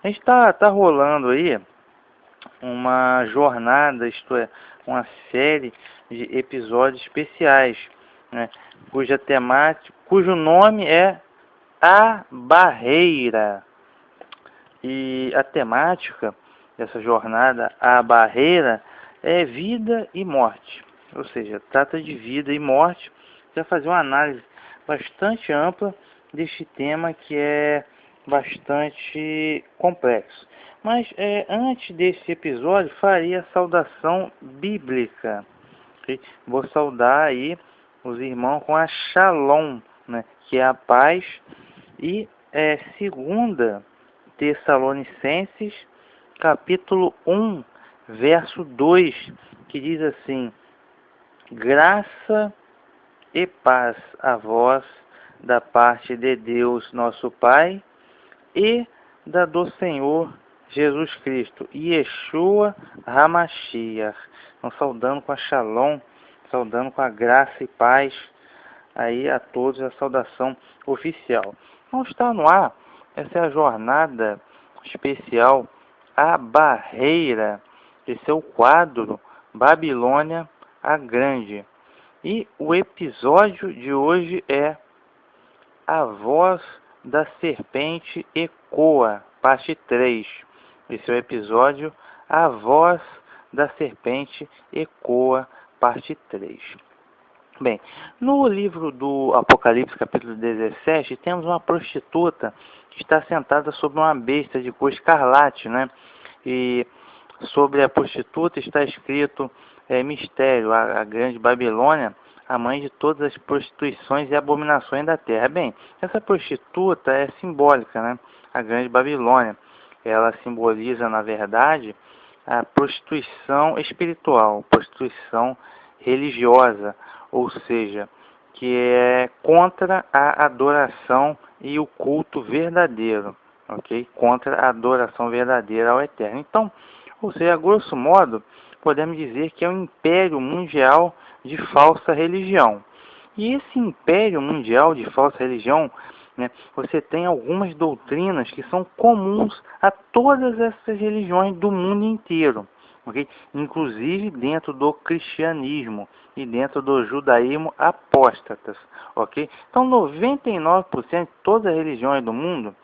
A gente tá rolando aí uma jornada, isto é, uma série de episódios especiais, né, cujo nome é A Barreira. E a temática dessa jornada, A Barreira, é vida e morte. Ou seja, trata de vida e morte. Vai fazer uma análise bastante ampla deste tema que é bastante complexo. Mas antes desse episódio, faria a saudação bíblica. Ok? Vou saudar aí os irmãos com a Shalom, né, que é a paz, e segunda Tessalonicenses, capítulo 1, verso 2, que diz assim: graça e paz a vós da parte de Deus nosso Pai e da do Senhor Jesus Cristo, Yeshua HaMashiach. Então, saudando com a Shalom, saudando com a graça e paz aí a todos, a saudação oficial. Então está no ar, essa é a jornada especial A Barreira. Esse é o quadro Babilônia a Grande. E o episódio de hoje é A Voz da Serpente Ecoa, parte 3. Esse é o episódio A Voz da Serpente Ecoa, parte 3. Bem, no livro do Apocalipse, capítulo 17, temos uma prostituta que está sentada sobre uma besta de cor escarlate, né? E sobre a prostituta está escrito mistério, a grande Babilônia, a mãe de todas as prostituições e abominações da terra. Bem, essa prostituta é simbólica, né? A grande Babilônia. Ela simboliza, na verdade, a prostituição espiritual, prostituição religiosa, ou seja, que é contra a adoração e o culto verdadeiro, ok? Contra a adoração verdadeira ao Eterno. Então, ou seja, a grosso modo, podemos dizer que é um império mundial de falsa religião. E esse império mundial de falsa religião, né, você tem algumas doutrinas que são comuns a todas essas religiões do mundo inteiro. Okay? Inclusive dentro do cristianismo e dentro do judaísmo apóstatas, ok? Então 99% de todas as religiões do mundo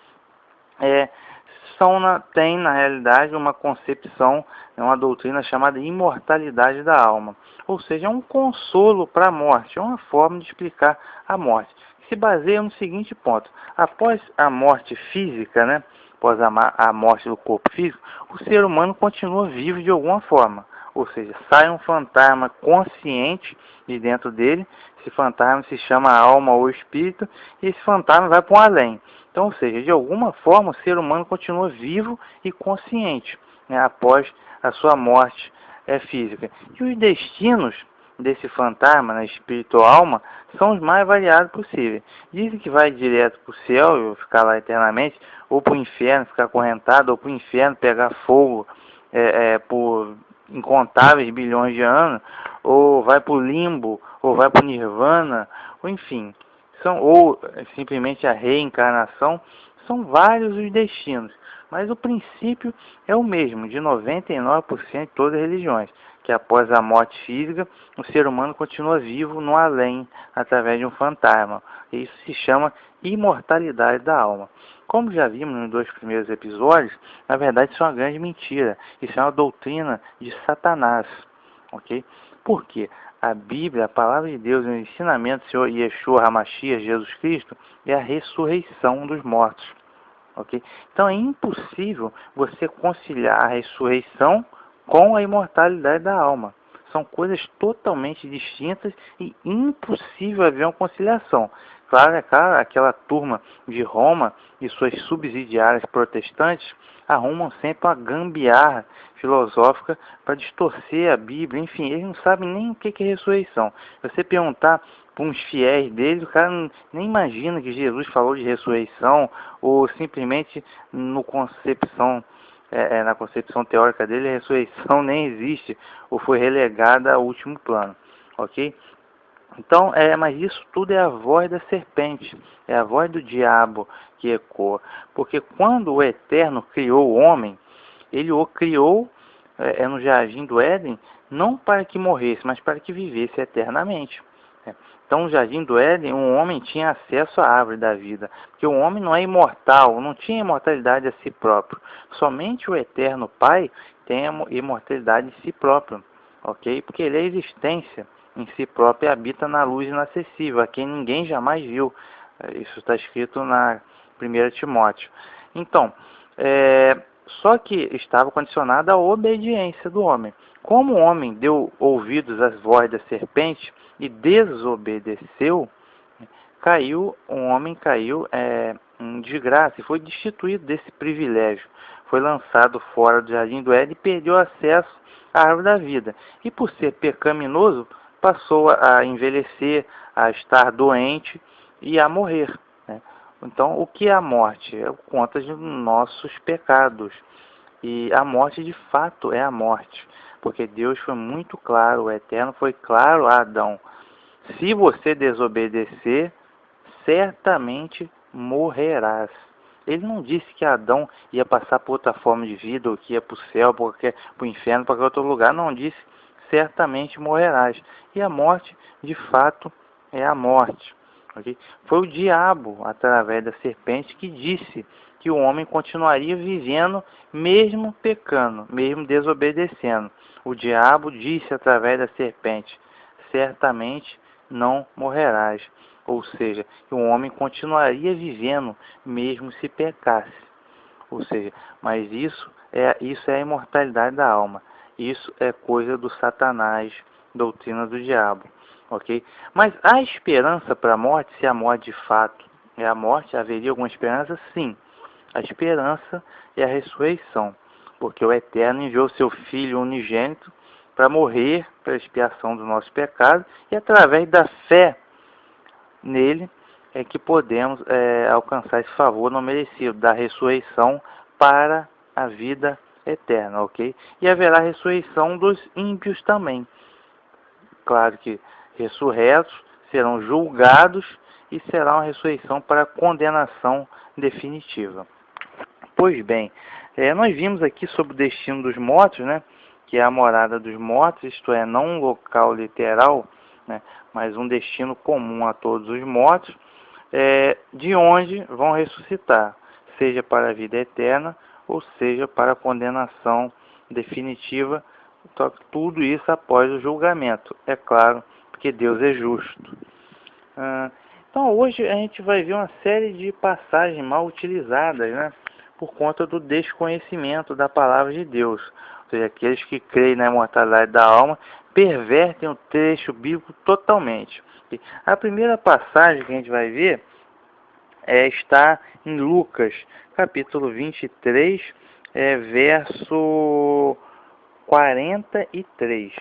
tem na realidade uma concepção, uma doutrina chamada imortalidade da alma, ou seja, é um consolo para a morte, é uma forma de explicar a morte, que se baseia no seguinte ponto: após a morte física, né, após a morte do corpo físico, o ser humano continua vivo de alguma forma, ou seja, sai um fantasma consciente de dentro dele. Esse fantasma se chama alma ou espírito, e esse fantasma vai para um além. Então, ou seja, de alguma forma o ser humano continua vivo e consciente, né, após a sua morte física. E os destinos desse fantasma, né, espírito ou alma, são os mais variados possíveis. Dizem que vai direto para o céu e ficar lá eternamente, ou para o inferno, ficar acorrentado, ou para o inferno pegar fogo por incontáveis bilhões de anos, ou vai para o limbo, ou vai para o nirvana, ou enfim, ou simplesmente a reencarnação. São vários os destinos, mas o princípio é o mesmo de 99% de todas as religiões, que após a morte física, o ser humano continua vivo no além, através de um fantasma. Isso se chama imortalidade da alma. Como já vimos nos 2 primeiros episódios, na verdade isso é uma grande mentira. Isso é uma doutrina de Satanás, ok? Por quê? A Bíblia, a palavra de Deus, o ensinamento do Senhor Yeshua HaMashiach, Jesus Cristo, é a ressurreição dos mortos, ok? Então é impossível você conciliar a ressurreição com a imortalidade da alma. São coisas totalmente distintas e impossível haver uma conciliação. Claro, aquela turma de Roma e suas subsidiárias protestantes arrumam sempre uma gambiarra filosófica para distorcer a Bíblia. Enfim, eles não sabem nem o que é ressurreição. Se você perguntar para uns fiéis deles, o cara nem imagina que Jesus falou de ressurreição, ou simplesmente na concepção teórica dele, a ressurreição nem existe ou foi relegada ao último plano, ok? Então, mas isso tudo é a voz da serpente, é a voz do diabo que ecoa. Porque quando o Eterno criou o homem, ele o criou no jardim do Éden, não para que morresse, mas para que vivesse eternamente. Então, no jardim do Éden, o homem tinha acesso à árvore da vida, porque o homem não é imortal, não tinha imortalidade a si próprio. Somente o Eterno Pai tem a imortalidade em si próprio, ok? Porque ele é a existência em si próprio e habita na luz inacessível, a quem ninguém jamais viu. Isso está escrito na 1 Timóteo. Então, só que estava condicionada à obediência do homem. Como o homem deu ouvidos às vozes da serpente e desobedeceu, o homem caiu em desgraça e foi destituído desse privilégio. Foi lançado fora do jardim do Éden e perdeu acesso à árvore da vida. E por ser pecaminoso, passou a envelhecer, a estar doente e a morrer, né? Então, o que é a morte? É conta de nossos pecados. E a morte, de fato, é a morte. Porque Deus foi muito claro, o Eterno foi claro a Adão. Se você desobedecer, certamente morrerás. Ele não disse que Adão ia passar por outra forma de vida, ou que ia para o céu, para o inferno, para outro lugar. Não, disse, certamente morrerás. E a morte, de fato, é a morte. Okay? Foi o diabo, através da serpente, que disse que o homem continuaria vivendo, mesmo pecando, mesmo desobedecendo. O diabo disse através da serpente, certamente não morrerás. Ou seja, que o homem continuaria vivendo mesmo se pecasse. Ou seja, mas isso é a imortalidade da alma. Isso é coisa do Satanás, doutrina do diabo. Ok? Mas há esperança para a morte, se a morte de fato é a morte, haveria alguma esperança? Sim. A esperança é a ressurreição, porque o Eterno enviou seu Filho unigênito para morrer pela expiação do nosso pecado e através da fé nele é que podemos alcançar esse favor não merecido da ressurreição para a vida eterna, ok? E haverá ressurreição dos ímpios também. Claro que ressurretos serão julgados e será uma ressurreição para a condenação definitiva. Pois bem, nós vimos aqui sobre o destino dos mortos, né? Que é a morada dos mortos, isto é, não um local literal, né? Mas um destino comum a todos os mortos, de onde vão ressuscitar, seja para a vida eterna ou seja para a condenação definitiva, tudo isso após o julgamento, é claro, porque Deus é justo. Então hoje a gente vai ver uma série de passagens mal utilizadas, né? Por conta do desconhecimento da palavra de Deus. Ou seja, aqueles que creem na imortalidade da alma pervertem o texto bíblico totalmente. A primeira passagem que a gente vai ver está em Lucas, capítulo 23, verso 43.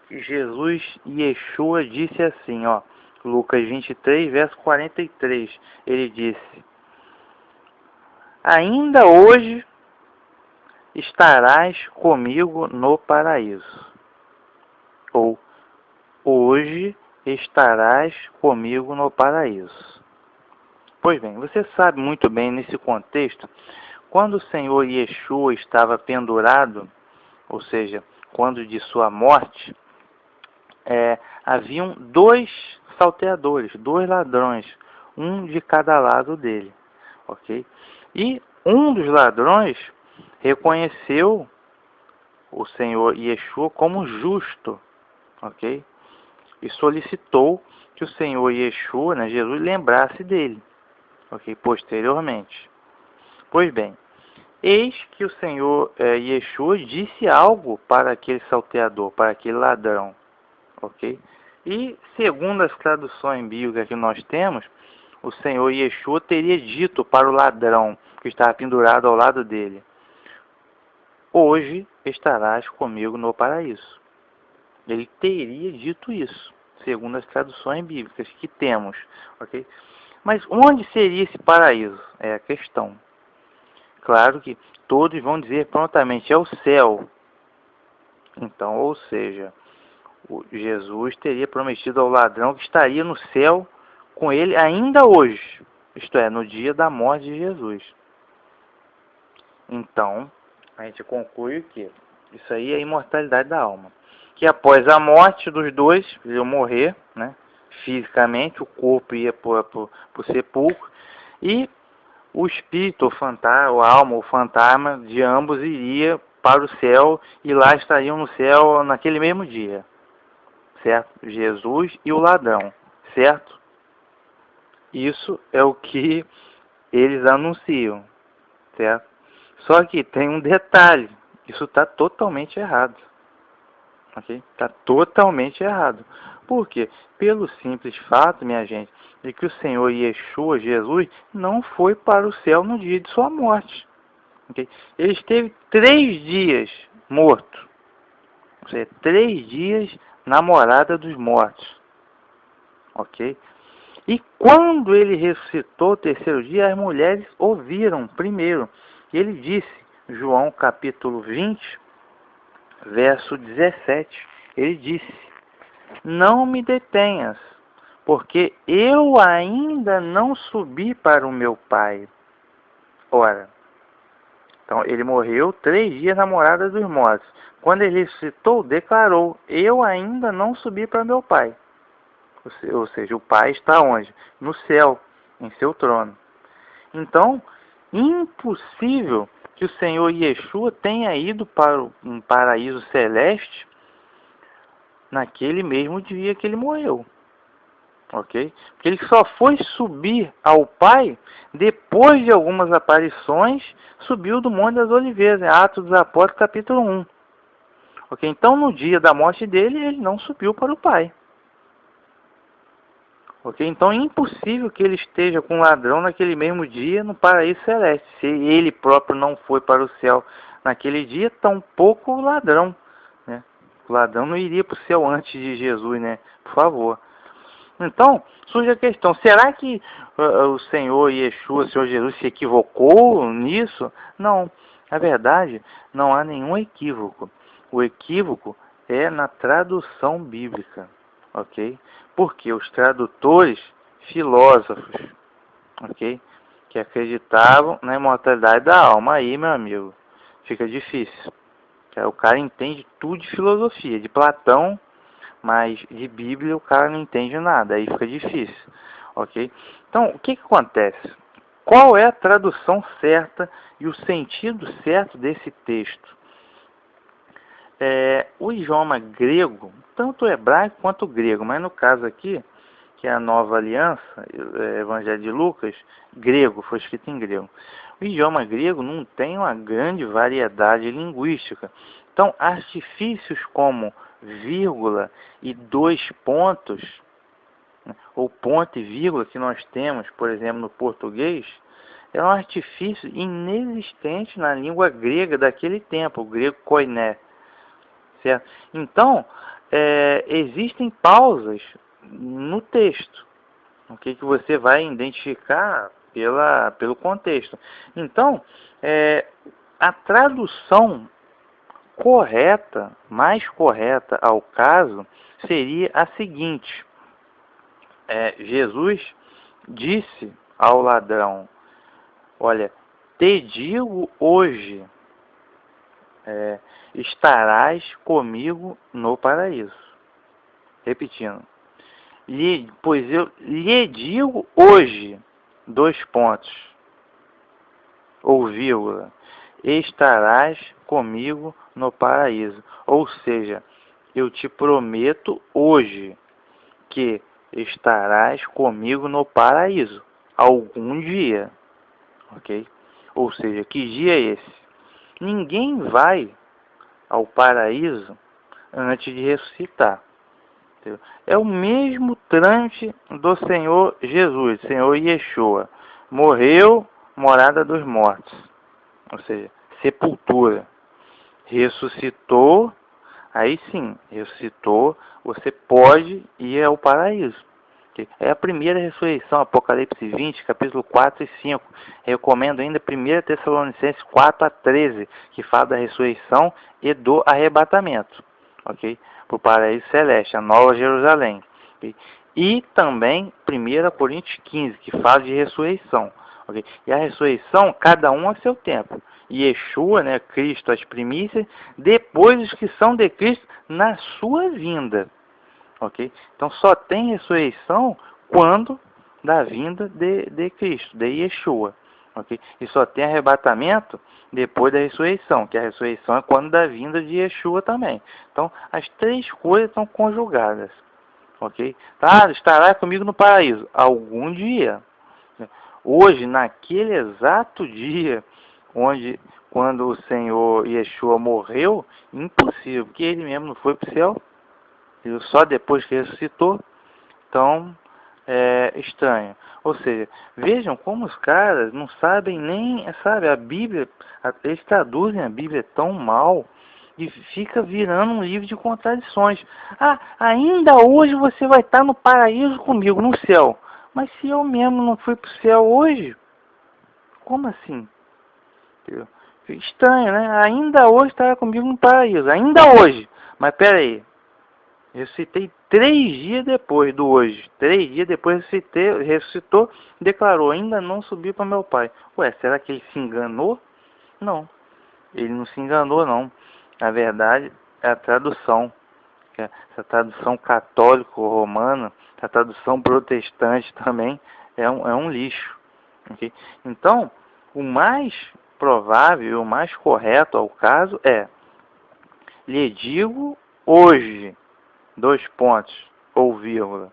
Jesus, Yeshua, disse assim, ó, Lucas 23, verso 43, ele disse: ainda hoje estarás comigo no paraíso. Ou, hoje estarás comigo no paraíso. Pois bem, você sabe muito bem nesse contexto, quando o Senhor Yeshua estava pendurado, ou seja, quando de sua morte, haviam dois salteadores, dois ladrões, um de cada lado dele, ok? E um dos ladrões reconheceu o Senhor Yeshua como justo, ok? E solicitou que o Senhor Yeshua, né, Jesus, lembrasse dele, ok? Posteriormente. Pois bem, eis que o Senhor Yeshua disse algo para aquele salteador, para aquele ladrão, ok? E segundo as traduções bíblicas que nós temos, o Senhor Yeshua teria dito para o ladrão que estava pendurado ao lado dele: hoje estarás comigo no paraíso. Ele teria dito isso, segundo as traduções bíblicas que temos, ok? Mas onde seria esse paraíso? É a questão. Claro que todos vão dizer prontamente, é o céu. Então, ou seja, Jesus teria prometido ao ladrão que estaria no céu com ele ainda hoje, isto é, no dia da morte de Jesus. Então, a gente conclui que isso aí é a imortalidade da alma. Que após a morte dos dois, eles iam morrer, né? Fisicamente, o corpo ia para o sepulcro, e o espírito, o fantasma, a alma, o fantasma de ambos iria para o céu, e lá estariam no céu naquele mesmo dia, certo? Jesus e o ladrão, certo? Isso é o que eles anunciam, certo? Só que tem um detalhe, isso está totalmente errado, ok? Está totalmente errado. Por quê? Pelo simples fato, minha gente, de que o Senhor Yeshua, Jesus, não foi para o céu no dia de sua morte. Okay? Ele esteve 3 dias morto. Ou seja, 3 dias na morada dos mortos. Ok? E quando ele ressuscitou o terceiro dia, as mulheres ouviram primeiro. Ele disse, João capítulo 20, verso 17, ele disse: não me detenhas, porque eu ainda não subi para o meu Pai. Ora, então ele morreu 3 dias na morada dos mortos. Quando ele ressuscitou, declarou: eu ainda não subi para meu Pai. Ou seja, o Pai está onde? No céu, em seu trono. Então, impossível que o Senhor Yeshua tenha ido para um paraíso celeste naquele mesmo dia que ele morreu. Ok? Porque ele só foi subir ao Pai depois de algumas aparições, subiu do Monte das Oliveiras, em Atos dos Apóstolos, capítulo 1. Ok? Então, no dia da morte dele, ele não subiu para o Pai. Ok? Então, é impossível que ele esteja com o ladrão naquele mesmo dia no paraíso celeste. Se ele próprio não foi para o céu naquele dia, tampouco o ladrão, né? O ladrão não iria para o céu antes de Jesus, né? Por favor. Então, surge a questão, será que o Senhor Yeshua, o Senhor Jesus, se equivocou nisso? Não, na verdade, não há nenhum equívoco. O equívoco é na tradução bíblica, ok? Porque os tradutores filósofos, ok? Que acreditavam na imortalidade da alma, aí, meu amigo, fica difícil. O cara entende tudo de filosofia, de Platão, mas de Bíblia o cara não entende nada, aí fica difícil, ok? Então, o que acontece? Qual é a tradução certa e o sentido certo desse texto? O idioma grego, tanto o hebraico quanto o grego, mas no caso aqui, que é a Nova Aliança, Evangelho de Lucas, grego, foi escrito em grego. O idioma grego não tem uma grande variedade linguística. Então, artifícios como vírgula e 2 pontos, ou ponto e vírgula que nós temos, por exemplo, no português, é um artifício inexistente na língua grega daquele tempo, o grego koiné. Certo? Então, existem pausas no texto, okay, que você vai identificar pelo contexto. Então, a tradução correta, mais correta ao caso, seria a seguinte: Jesus disse ao ladrão: olha, te digo hoje, estarás comigo no paraíso. Repetindo, pois eu lhe digo hoje, 2 pontos, ou vírgula, estarás comigo no paraíso. Ou seja, eu te prometo hoje que estarás comigo no paraíso, algum dia, ok? Ou seja, que dia é esse? Ninguém vai ao paraíso antes de ressuscitar. Entendeu? É o mesmo trâmite do Senhor Jesus, Senhor Yeshua. Morreu, morada dos mortos, ou seja, sepultura. Ressuscitou, aí sim, ressuscitou, você pode ir ao paraíso. É a primeira ressurreição, Apocalipse 20, capítulo 4 e 5. Recomendo ainda 1 Tessalonicenses 4 a 13, que fala da ressurreição e do arrebatamento. Ok? para o paraíso celeste, a Nova Jerusalém. Okay? E também 1 Coríntios 15, que fala de ressurreição. Okay? E a ressurreição, cada um a seu tempo. Yeshua, né, Cristo, as primícias, depois os que são de Cristo na sua vinda. Okay? Então só tem ressurreição quando da vinda de Cristo, de Yeshua. Okay? E só tem arrebatamento depois da ressurreição, que a ressurreição é quando da vinda de Yeshua também. Então as três coisas estão conjugadas. Ok? Tá? Estará comigo no paraíso algum dia. Hoje, naquele exato dia, quando o Senhor Yeshua morreu, impossível, porque ele mesmo não foi para o céu, ele só depois que ressuscitou. Então, é estranho. Ou seja, vejam como os caras não sabem nem, sabe, a Bíblia, eles traduzem a Bíblia tão mal e fica virando um livro de contradições. Ah, ainda hoje você vai estar no paraíso comigo, no céu. Mas se eu mesmo não fui para o céu hoje, como assim? Estranho, né? Ainda hoje estará comigo no paraíso, ainda hoje. Mas peraí, ressuscitei 3 dias depois do hoje. 3 dias depois ressuscitou, declarou, ainda não subi para meu pai. Ué, será que ele se enganou? Não, ele não se enganou não. Na verdade, é a tradução. Essa tradução católico-romana, a tradução protestante também, é um lixo. Okay? Então, o mais provável, o mais correto ao caso é: lhe digo hoje, 2 pontos, ou vírgula,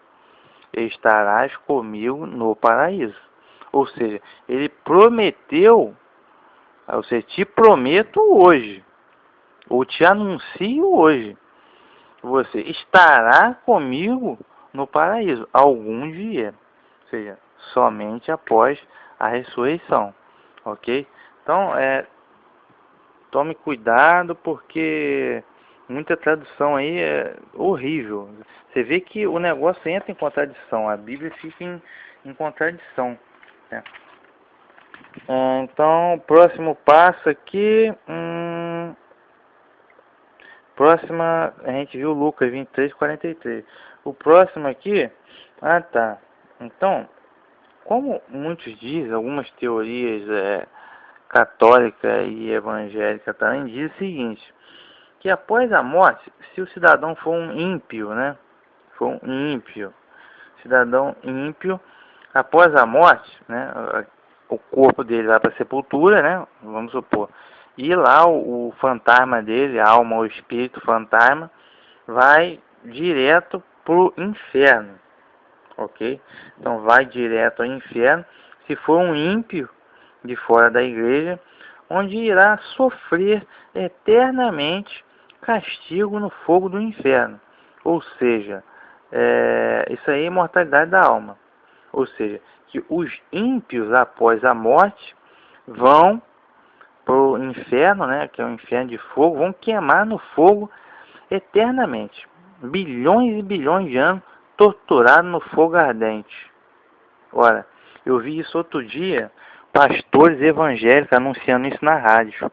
estarás comigo no paraíso. Ou seja, ele prometeu, ou seja, te prometo hoje, ou te anuncio hoje, você estará comigo no paraíso algum dia. Ou seja, somente após a ressurreição. Ok? Então, tome cuidado, porque muita tradução aí é horrível. Você vê que o negócio entra em contradição, a Bíblia fica em contradição. Né? Então, próximo passo aqui, próxima, a gente viu Lucas 23:43. O próximo aqui, tá. Então, como muitos dizem, algumas teorias católica e evangélica também diz o seguinte, que após a morte, se o cidadão for um ímpio, né? For um ímpio, cidadão ímpio, após a morte, né? O corpo dele vai para a sepultura, né? Vamos supor. E lá o fantasma dele, a alma ou espírito fantasma, vai direto pro inferno. Ok? Então vai direto ao inferno. Se for um ímpio de fora da igreja, onde irá sofrer eternamente castigo no fogo do inferno. Ou seja, isso aí é imortalidade da alma. Ou seja, que os ímpios após a morte vão para o inferno, né, que é o inferno de fogo, vão queimar no fogo eternamente. Bilhões e bilhões de anos torturados no fogo ardente. Ora, eu vi isso outro dia, pastores evangélicos anunciando isso na rádio.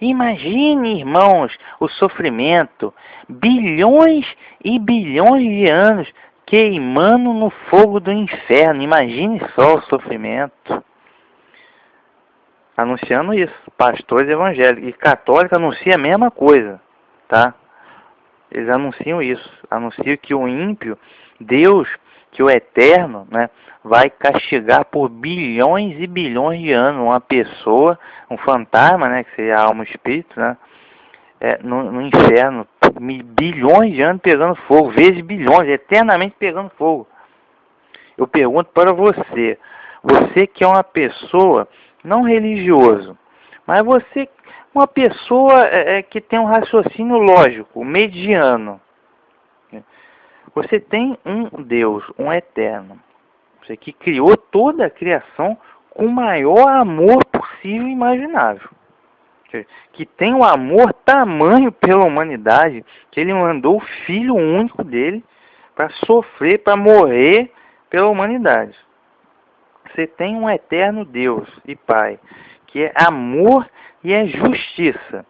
Imagine, irmãos, o sofrimento, bilhões e bilhões de anos queimando no fogo do inferno. Imagine só o sofrimento. Anunciando isso, pastores evangélicos. E católicos anunciam a mesma coisa, tá? Eles anunciam isso. Anunciam que o ímpio, Deus, que o eterno, né, vai castigar por bilhões e bilhões de anos uma pessoa, um fantasma, né, que seria a alma e o espírito, né, no inferno, bilhões de anos pegando fogo, vezes bilhões, eternamente pegando fogo. Eu pergunto para você, você que é uma pessoa não religioso, mas você, uma pessoa que tem um raciocínio lógico, mediano, você tem um Deus, um eterno, você que criou toda a criação com o maior amor possível e imaginável, que tem um amor tamanho pela humanidade, que ele mandou o Filho único dele para sofrer, para morrer pela humanidade. Você tem um eterno Deus e Pai, que é amor e é justiça.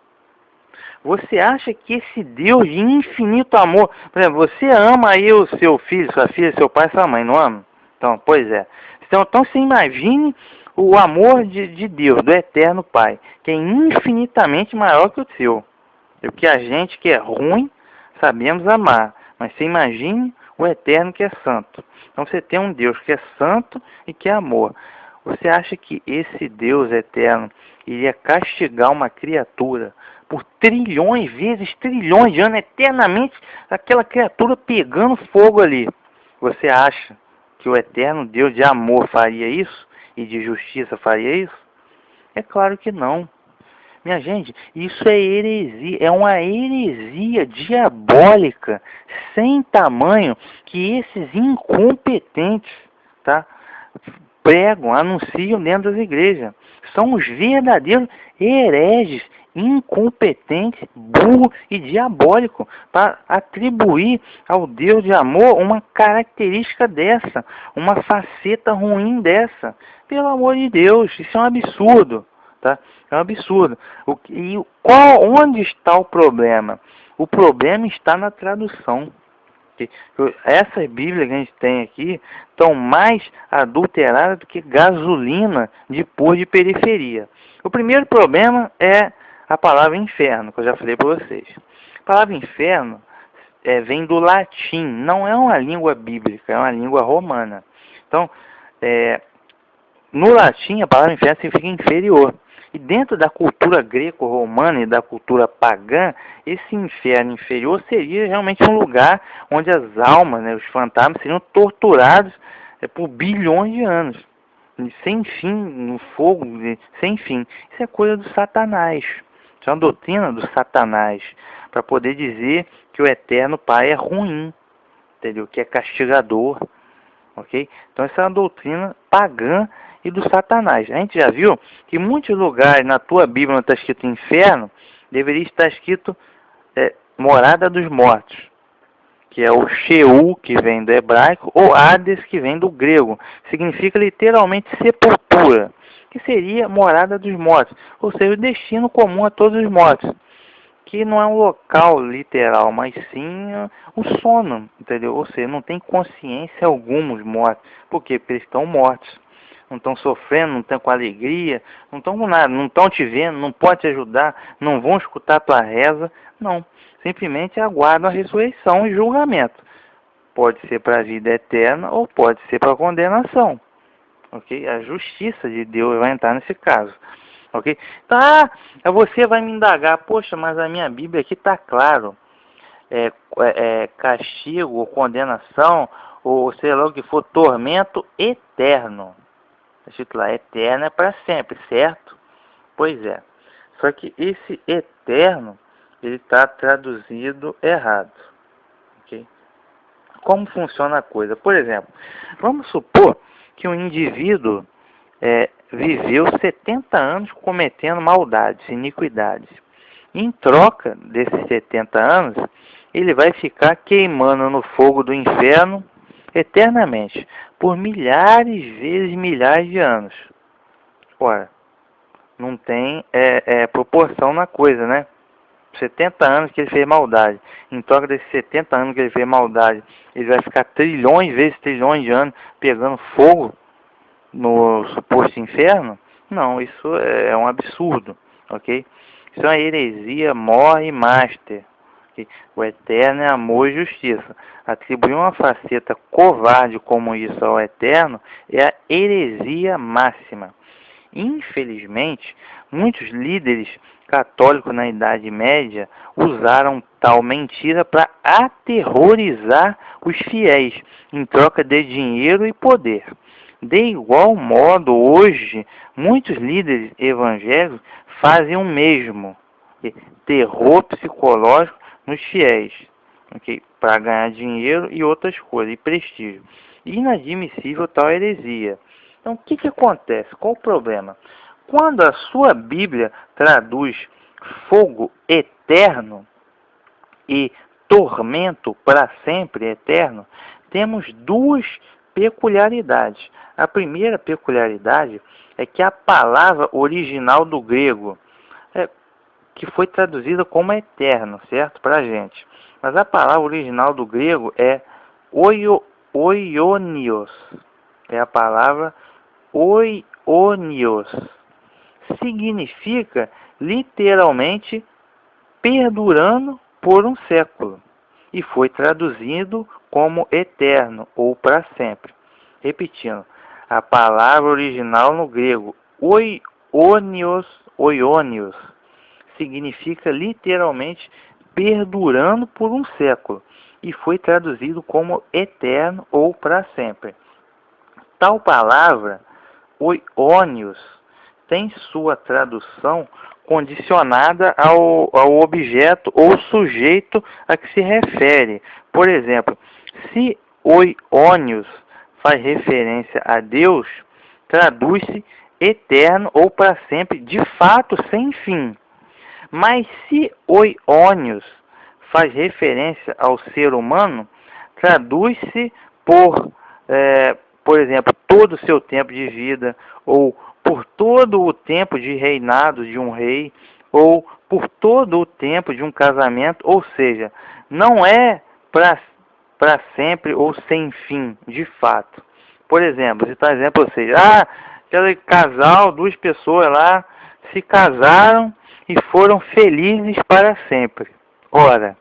Você acha que esse Deus de infinito amor, por exemplo, você ama aí o seu filho, sua filha, seu pai, sua mãe, não ama? Então, pois é. Então você imagine o amor de Deus, do eterno Pai, que é infinitamente maior que o seu. E o que a gente que é ruim, sabemos amar. Mas você imagine o eterno que é santo. Então você tem um Deus que é santo e que é amor. Você acha que esse Deus eterno iria castigar uma criatura por trilhões, vezes trilhões de anos, eternamente, aquela criatura pegando fogo ali? Você acha que o eterno Deus de amor faria isso? E de justiça faria isso? É claro que não. Minha gente, isso é heresia, é uma heresia diabólica, sem tamanho, que esses incompetentes, tá, pregam, anunciam dentro das igrejas. São os verdadeiros hereges, incompetentes, burros e diabólicos, para atribuir ao Deus de amor uma característica dessa, uma faceta ruim dessa. Pelo amor de Deus, isso é um absurdo. Tá? É um absurdo. Onde está o problema? O problema está na tradução. Essas Bíblias que a gente tem aqui estão mais adulteradas do que gasolina de pôr de periferia. O primeiro problema é a palavra inferno, que eu já falei para vocês. A palavra inferno vem do latim, não é uma língua bíblica, é uma língua romana. Então, no latim, a palavra inferno significa inferior. E dentro da cultura greco-romana e da cultura pagã, esse inferno inferior seria realmente um lugar onde as almas, né, os fantasmas, seriam torturados por bilhões de anos. Sem fim, no fogo, sem fim. Isso é coisa do Satanás. Isso é uma doutrina do Satanás. Para poder dizer que o eterno Pai é ruim, entendeu? Que é castigador. Ok? Então essa é uma doutrina pagã e do Satanás. A gente já viu que em muitos lugares na tua Bíblia não está escrito inferno, deveria estar escrito morada dos mortos, que é o Sheol, que vem do hebraico, ou Hades, que vem do grego. Significa literalmente sepultura, que seria morada dos mortos, ou seja, o destino comum a todos os mortos. Que não é um local literal, mas sim o sono, entendeu? Ou seja, não tem consciência alguma os mortos. Por quê? Porque eles estão mortos. Não estão sofrendo, não estão com alegria, não estão com nada, não estão te vendo, não podem te ajudar, não vão escutar a tua reza. Não, simplesmente aguardam a ressurreição e julgamento. Pode ser para a vida eterna ou pode ser para a condenação. Ok? A justiça de Deus vai entrar nesse caso. Ok? Então, você vai me indagar, poxa, mas a minha Bíblia aqui está claro. Castigo ou condenação, ou sei lá o que for, tormento eterno. Está escrito lá, eterno é para sempre, certo? Pois é. Só que esse eterno, ele está traduzido errado. Ok? Como funciona a coisa? Por exemplo, vamos supor que um indivíduo viveu 70 anos cometendo maldades, iniquidades. Em troca desses 70 anos, ele vai ficar queimando no fogo do inferno eternamente, por milhares vezes milhares de anos. Ora, não tem proporção na coisa, né? 70 anos que ele fez maldade. Em troca desses 70 anos que ele fez maldade, ele vai ficar trilhões vezes trilhões de anos pegando fogo no suposto inferno? Não, isso é um absurdo, ok? Isso é uma heresia morre master. Okay? O eterno é amor e justiça. Atribuir uma faceta covarde como isso ao eterno é a heresia máxima. Infelizmente, muitos líderes católicos na Idade Média usaram tal mentira para aterrorizar os fiéis em troca de dinheiro e poder. De igual modo, hoje, muitos líderes evangélicos fazem o mesmo, terror psicológico nos fiéis, okay? Para ganhar dinheiro e outras coisas, e prestígio. Inadmissível tal heresia. Então, o que acontece? Qual o problema? Quando a sua Bíblia traduz fogo eterno e tormento para sempre eterno, temos duas peculiaridades. A primeira peculiaridade é que a palavra original do grego que foi traduzida como eterno, certo? Para a gente. Mas a palavra original do grego é oionios. É a palavra oionios. Significa literalmente perdurando por um século. E foi traduzido como eterno ou para sempre. Repetindo, a palavra original no grego oionios, significa literalmente perdurando por um século e foi traduzido como eterno ou para sempre. Tal palavra, oionios, tem sua tradução condicionada ao objeto ou sujeito a que se refere. Por exemplo, se oionios faz referência a Deus, traduz-se eterno ou para sempre, de fato sem fim. Mas se oionios faz referência ao ser humano, traduz-se por exemplo, todo o seu tempo de vida, ou por todo o tempo de reinado de um rei, ou por todo o tempo de um casamento, ou seja, não é para sempre ou sem fim, de fato. Por exemplo, citar exemplo, ou seja, aquele casal, duas pessoas lá, se casaram e foram felizes para sempre. Ora,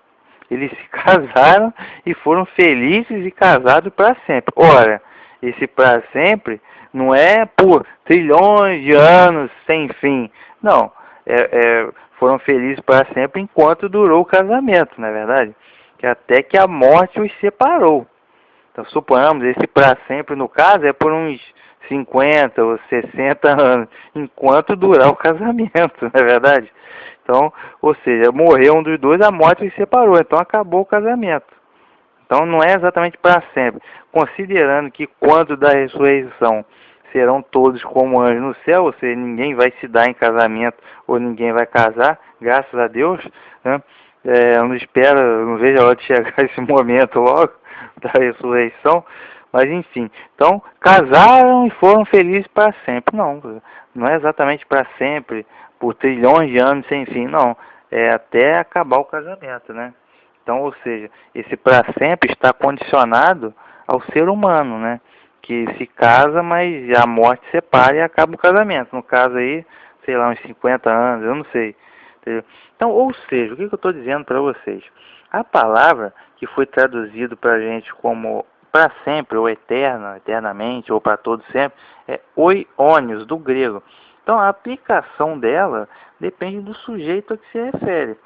eles se casaram e foram felizes e casados para sempre. Ora, esse para sempre não é por trilhões de anos sem fim. Não, foram felizes para sempre enquanto durou o casamento, não é verdade? Que até que a morte os separou. Então, suponhamos, esse para sempre, no caso, é por uns 50 ou 60 anos, enquanto durar o casamento, não é verdade? Então, ou seja, morreu um dos dois, a morte os separou, então acabou o casamento. Então, não é exatamente para sempre. Considerando que quando da ressurreição serão todos como anjos no céu, ou seja, ninguém vai se dar em casamento ou ninguém vai casar, graças a Deus, né? Eu não espero, não vejo a hora de chegar esse momento logo da ressurreição, mas enfim. Então, casaram e foram felizes para sempre. Não, não é exatamente para sempre, por trilhões de anos sem fim, não. É até acabar o casamento, né? Então, ou seja, esse para sempre está condicionado ao ser humano, né? Que se casa, mas a morte separa e acaba o casamento. No caso aí, sei lá, uns 50 anos, eu não sei. Entendeu? Então, ou seja, o que eu estou dizendo para vocês? A palavra que foi traduzido para a gente como para sempre, ou eterna, eternamente, ou para todo sempre, é oionios, do grego. Então, a aplicação dela depende do sujeito a que se refere.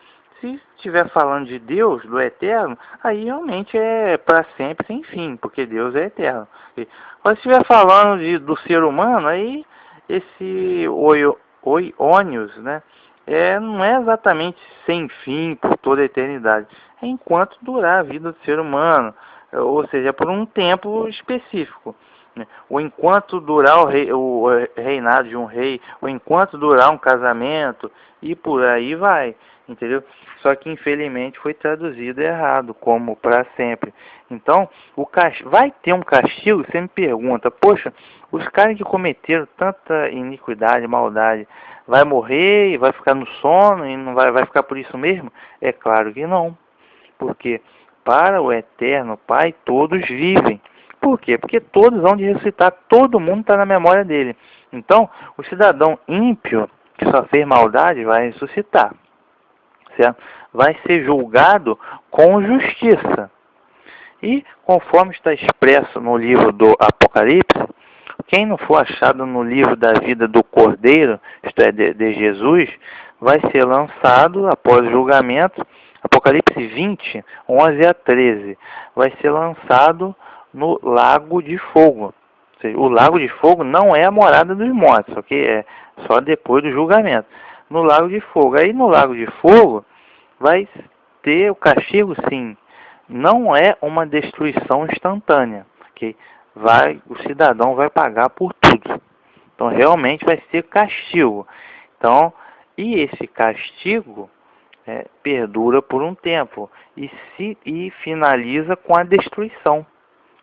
Se estiver falando de Deus, do eterno, aí realmente é para sempre, sem fim, porque Deus é eterno. Mas se estiver falando do ser humano, aí esse oionios, né, não é exatamente sem fim, por toda a eternidade. É enquanto durar a vida do ser humano, ou seja, por um tempo específico. Ou enquanto durar o reinado de um rei, ou enquanto durar um casamento, e por aí vai, entendeu? Só que infelizmente foi traduzido errado, como para sempre. Então, vai ter um castigo? Você me pergunta, poxa, os caras que cometeram tanta iniquidade, maldade, vai morrer e vai ficar no sono e não vai ficar por isso mesmo? É claro que não, porque para o eterno Pai todos vivem. Por quê? Porque todos vão de ressuscitar, todo mundo está na memória dele. Então, o cidadão ímpio, que só fez maldade, vai ressuscitar. Certo? Vai ser julgado com justiça. E, conforme está expresso no livro do Apocalipse, quem não for achado no livro da vida do Cordeiro, isto é, de Jesus, vai ser lançado após o julgamento, Apocalipse 20, 11 a 13, vai ser lançado no lago de fogo. Ou seja, o lago de fogo não é a morada dos mortos, ok? É só depois do julgamento. No lago de fogo. Aí no lago de fogo vai ter o castigo, sim. Não é uma destruição instantânea, ok? O cidadão vai pagar por tudo. Então realmente vai ser castigo. Então, e esse castigo perdura por um tempo e finaliza com a destruição.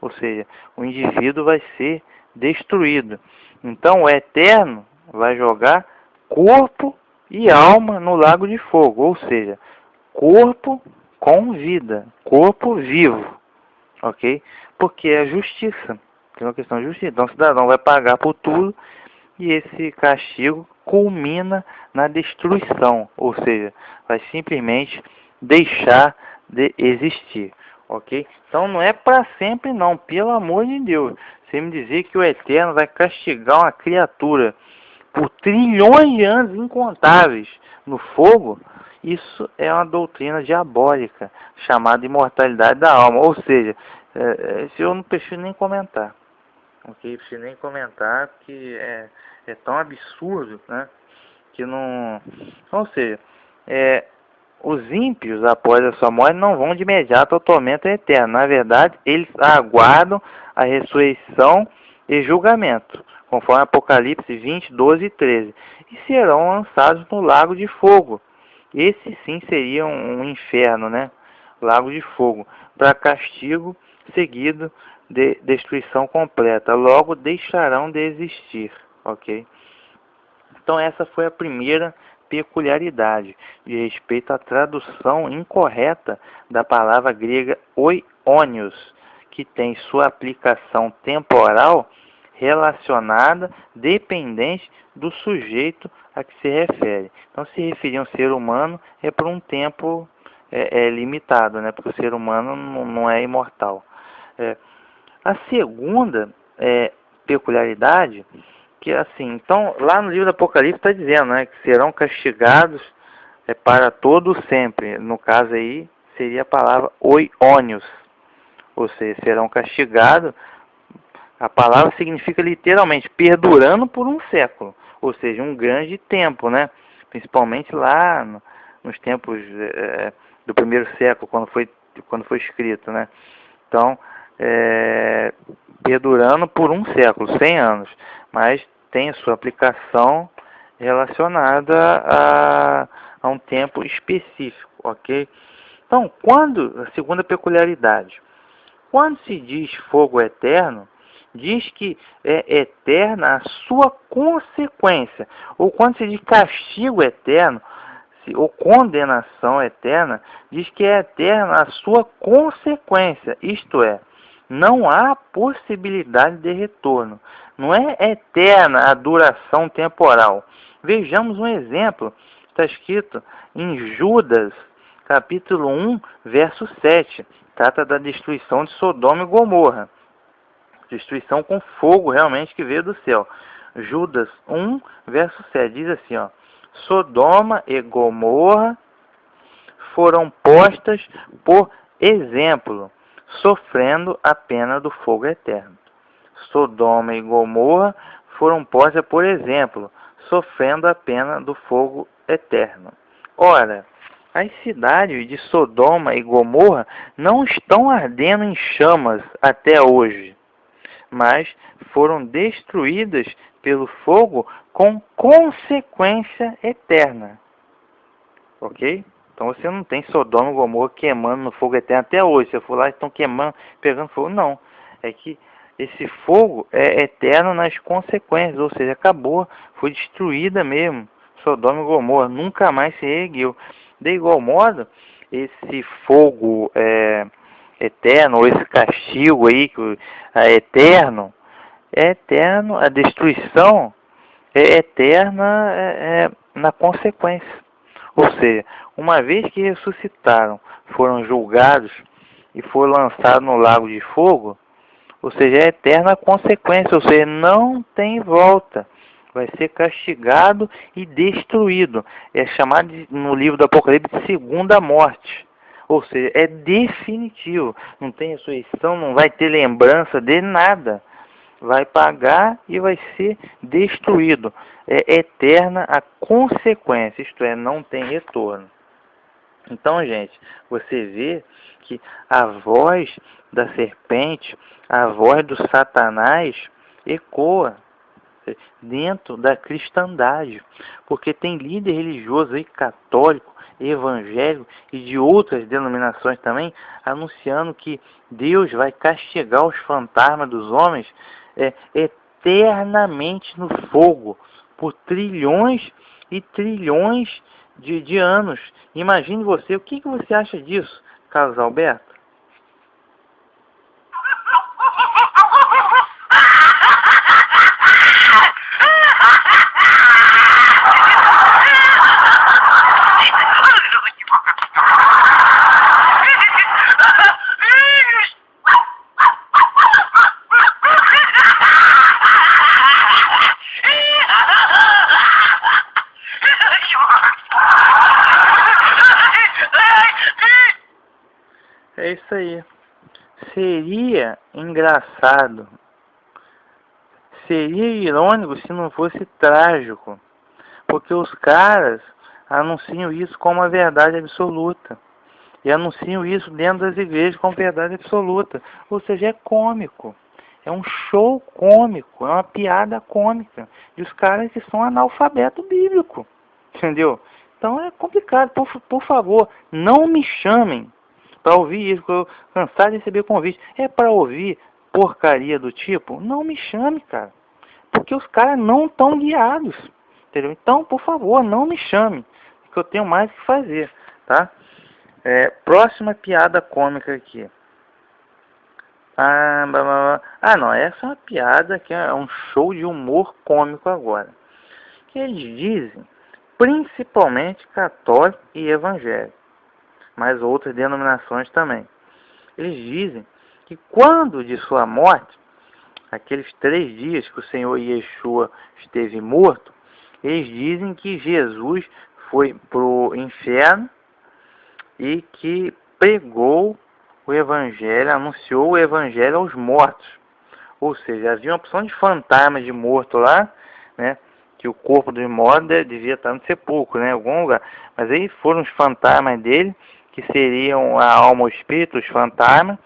Ou seja, o indivíduo vai ser destruído. Então o eterno vai jogar corpo e alma no lago de fogo, ou seja, corpo com vida, corpo vivo, ok? Porque é justiça, tem uma questão de justiça. Então o cidadão vai pagar por tudo e esse castigo culmina na destruição, ou seja, vai simplesmente deixar de existir, ok? Então não é para sempre não, pelo amor de Deus. Você me dizer que o Eterno vai castigar uma criatura por trilhões de anos incontáveis no fogo, isso é uma doutrina diabólica, chamada imortalidade da alma. Ou seja, se eu não preciso nem comentar, ok? Preciso nem comentar, porque é tão absurdo, né? Que não... Ou seja, os ímpios, após a sua morte, não vão de imediato ao tormento eterno. Na verdade, eles aguardam a ressurreição e julgamento, conforme Apocalipse 20, 12 e 13, e serão lançados no lago de fogo. Esse sim seria um inferno, né? Lago de fogo, para castigo seguido de destruição completa. Logo deixarão de existir, ok? Então essa foi a primeira peculiaridade de respeito à tradução incorreta da palavra grega oionios, que tem sua aplicação temporal relacionada, dependente do sujeito a que se refere. Então, se referir a um ser humano é por um tempo limitado, né? Porque o ser humano não é imortal. A segunda peculiaridade, que assim, então lá no livro do Apocalipse está dizendo, né, que serão castigados para todo sempre. No caso aí seria a palavra oionios, ou seja, serão castigados. A palavra significa literalmente perdurando por um século, ou seja, um grande tempo, né? Principalmente lá nos tempos do primeiro século, quando foi escrito, né? Então, perdurando por um século, 100 anos, mas tem a sua aplicação relacionada a um tempo específico, ok? Então, a segunda peculiaridade, quando se diz fogo eterno, diz que é eterna a sua consequência, ou quando se diz castigo eterno, ou condenação eterna, diz que é eterna a sua consequência, isto é, não há possibilidade de retorno. Não é eterna a duração temporal. Vejamos um exemplo. Está escrito em Judas, capítulo 1, verso 7. Trata da destruição de Sodoma e Gomorra. Destruição com fogo realmente que veio do céu. Judas 1, verso 7. Diz assim, ó. Sodoma e Gomorra foram postas por exemplo, sofrendo a pena do fogo eterno. Sodoma e Gomorra foram postas por exemplo, sofrendo a pena do fogo eterno. Ora, as cidades de Sodoma e Gomorra não estão ardendo em chamas até hoje, mas foram destruídas pelo fogo com consequência eterna. Ok? Então você não tem Sodoma e Gomorra queimando no fogo eterno até hoje. Se eu for lá, estão queimando, pegando fogo. Não. É que esse fogo é eterno nas consequências, ou seja, acabou, foi destruída mesmo. Sodoma e Gomorra nunca mais se ergueu. De igual modo, esse fogo eterno, ou esse castigo aí, que é eterno, a destruição é eterna na consequência. Ou seja, uma vez que ressuscitaram, foram julgados e foram lançados no lago de fogo, ou seja, é eterna consequência, ou seja, não tem volta. Vai ser castigado e destruído. É chamado no livro do Apocalipse de segunda morte. Ou seja, é definitivo. Não tem ressurreição, não vai ter lembrança de nada. Vai pagar e vai ser destruído. É eterna a consequência, isto é, não tem retorno. Então, gente, você vê que a voz da serpente, a voz do Satanás ecoa dentro da cristandade, porque tem líder religioso aí, católico, evangélico e de outras denominações também, anunciando que Deus vai castigar os fantasmas dos homens eternamente no fogo, por trilhões e trilhões de anos. Imagine você, o que você acha disso, Carlos Alberto? É isso aí. Seria engraçado, seria irônico se não fosse trágico, porque os caras anunciam isso como a verdade absoluta, e anunciam isso dentro das igrejas como verdade absoluta, ou seja, é cômico, é um show cômico, é uma piada cômica, e os caras que são analfabeto bíblico, entendeu? Então é complicado, por favor, não me chamem para ouvir isso, porque eu cansado de receber convite. É para ouvir porcaria do tipo? Não me chame, cara. Porque os caras não estão guiados. Entendeu? Então, por favor, não me chame. Porque eu tenho mais o que fazer. Tá? Próxima piada cômica aqui. Não. Essa é uma piada que é um show de humor cômico agora. Que eles dizem, principalmente católico e evangélico, mas outras denominações também. Eles dizem que quando de sua morte, aqueles 3 dias que o Senhor Yeshua esteve morto, eles dizem que Jesus foi para o inferno e que pregou o Evangelho, anunciou o Evangelho aos mortos. Ou seja, havia uma opção de fantasma de morto lá, né? Que o corpo do morto devia estar no sepulcro, né? Em algum lugar. Mas aí foram os fantasmas dele, que seriam a alma, o espírito, os fantasmas,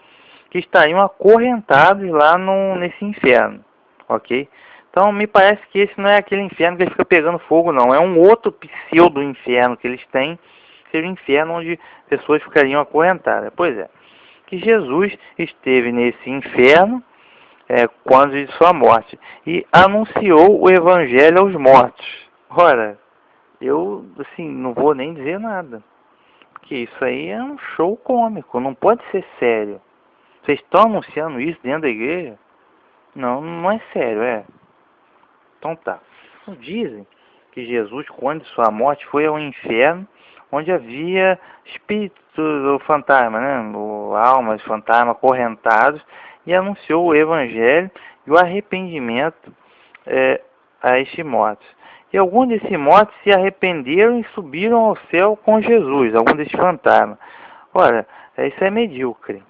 que estariam acorrentados lá nesse inferno, ok? Então me parece que esse não é aquele inferno que ele fica pegando fogo, não. É um outro pseudo-inferno que eles têm, seria o inferno onde pessoas ficariam acorrentadas. Pois é, que Jesus esteve nesse inferno quando de sua morte e anunciou o evangelho aos mortos. Ora, eu assim não vou nem dizer nada, porque isso aí é um show cômico, não pode ser sério. Vocês estão anunciando isso dentro da igreja? Não, não é sério, é. Então tá. Então, dizem que Jesus, quando de sua morte, foi ao inferno, onde havia espíritos ou fantasmas, né? Almas, fantasmas acorrentados, e anunciou o evangelho e o arrependimento a estes mortos. E alguns desses mortos se arrependeram e subiram ao céu com Jesus, alguns desses fantasmas. Olha, isso é medíocre.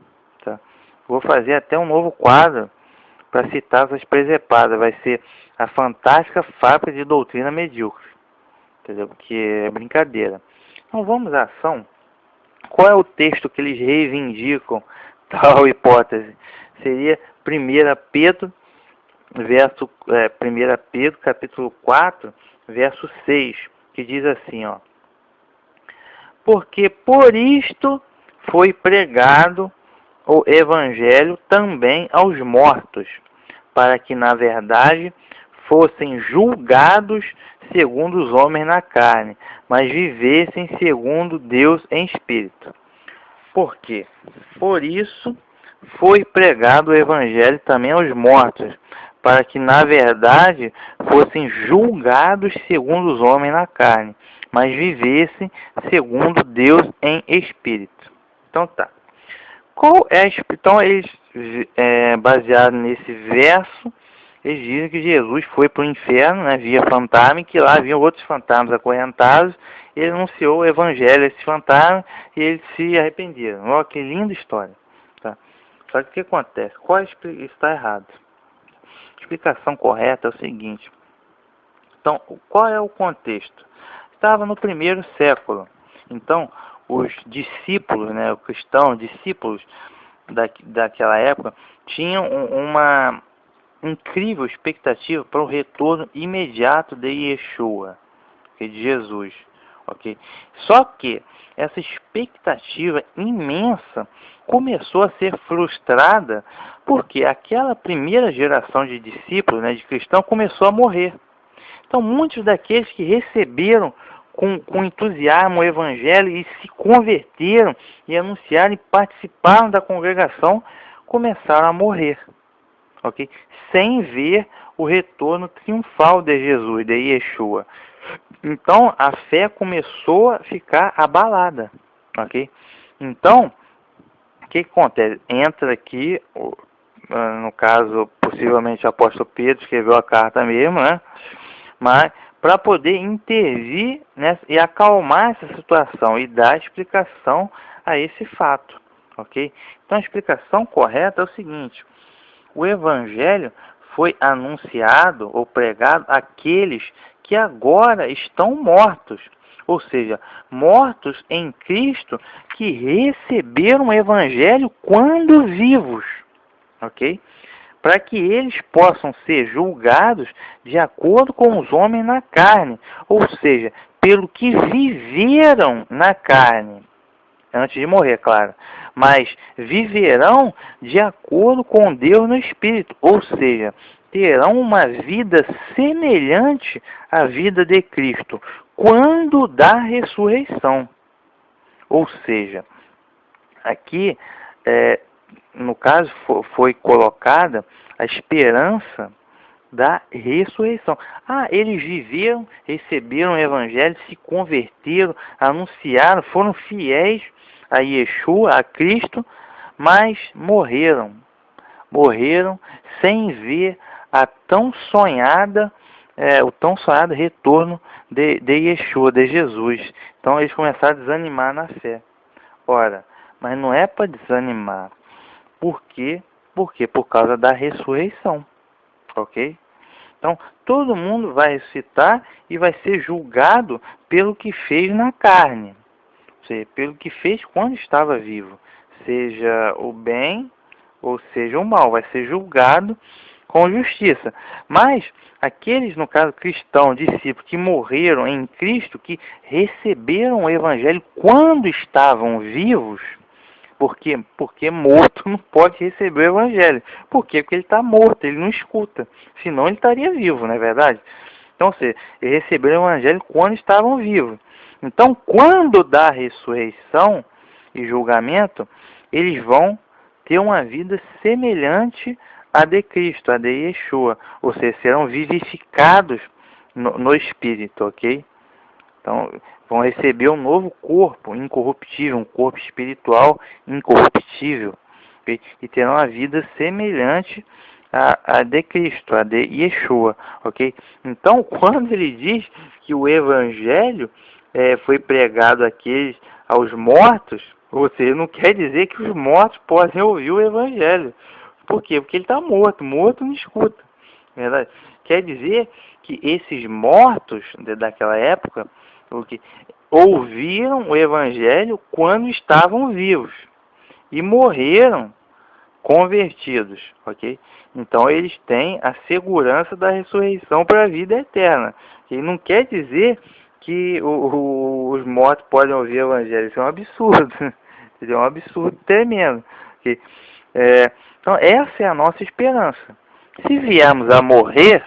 Tá? Vou fazer até um novo quadro para citar essas presepadas. Vai ser a fantástica fábrica de doutrina medíocre. Entendeu? Porque é brincadeira. Então vamos à ação. Qual é o texto que eles reivindicam tal hipótese? Seria 1 Pedro, capítulo 4, verso 6, que diz assim, ó: porque por isto foi pregado o evangelho também aos mortos, para que na verdade fossem julgados segundo os homens na carne, mas vivessem segundo Deus em espírito. Por quê? Por isso foi pregado o evangelho também aos mortos, para que na verdade fossem julgados segundo os homens na carne, mas vivessem segundo Deus em espírito. Então tá. Então eles, baseado nesse verso, eles dizem que Jesus foi para o inferno, né, via fantasma, e que lá haviam outros fantasmas acorrentados. Ele anunciou o evangelho a esses fantasmas e eles se arrependeram. Olha que linda história. Tá? Só que o que acontece? Isso está errado. A explicação correta é o seguinte. Então, qual é o contexto? Estava no 1º século. Então, os discípulos, né, os cristãos, discípulos daquela época, tinham uma incrível expectativa para o retorno imediato de Yeshua, de Jesus, ok? Só que essa expectativa imensa começou a ser frustrada porque aquela primeira geração de discípulos, né, de cristãos, começou a morrer. Então, muitos daqueles que receberam com entusiasmo o Evangelho e se converteram e anunciaram e participaram da congregação, começaram a morrer, ok? Sem ver o retorno triunfal de Jesus, de Yeshua. Então, a fé começou a ficar abalada, ok? Então, o que acontece? Entra aqui, no caso, possivelmente o apóstolo Pedro escreveu a carta mesmo, né? Mas para poder intervir, né, e acalmar essa situação e dar explicação a esse fato, ok? Então, a explicação correta é o seguinte: o Evangelho foi anunciado ou pregado àqueles que agora estão mortos, ou seja, mortos em Cristo, que receberam o Evangelho quando vivos, ok? Para que eles possam ser julgados de acordo com os homens na carne, ou seja, pelo que viveram na carne, antes de morrer, claro, mas viverão de acordo com Deus no Espírito, ou seja, terão uma vida semelhante à vida de Cristo, quando da ressurreição. Ou seja, aqui, no caso, foi colocada a esperança da ressurreição. Eles viveram, receberam o Evangelho, se converteram, anunciaram, foram fiéis a Yeshua, a Cristo, mas morreram. Morreram sem ver a tão sonhada, o tão sonhado retorno de Yeshua, de Jesus. Então eles começaram a desanimar na fé. Ora, mas não é para desanimar. Por quê? Por quê? Por causa da ressurreição. Ok? Então, todo mundo vai ressuscitar e vai ser julgado pelo que fez na carne. Ou seja, pelo que fez quando estava vivo. Seja o bem ou seja o mal. Vai ser julgado com justiça. Mas aqueles, no caso cristãos, discípulos, que morreram em Cristo, que receberam o Evangelho quando estavam vivos. Porque morto não pode receber o Evangelho. Por quê? Porque ele está morto, ele não escuta. Senão ele estaria vivo, não é verdade? Então, eles receberam o Evangelho quando estavam vivos. Então, quando da ressurreição e julgamento, eles vão ter uma vida semelhante à de Cristo, à de Yeshua. Ou seja, serão vivificados no Espírito, ok? Então, vão receber um novo corpo incorruptível, um corpo espiritual incorruptível, okay? E terão uma vida semelhante à de Cristo, à de Yeshua, ok? Então, quando ele diz que o Evangelho foi pregado aos mortos, ou seja, não quer dizer que os mortos podem ouvir o Evangelho. Por quê? Porque ele está morto, morto não escuta, verdade? Quer dizer que esses mortos daquela época, porque ouviram o Evangelho quando estavam vivos e morreram convertidos, ok? Então eles têm a segurança da ressurreição para a vida eterna. E não quer dizer que os mortos podem ouvir o Evangelho. Isso é um absurdo. Isso é um absurdo tremendo. Okay? Então essa é a nossa esperança. Se viermos a morrer,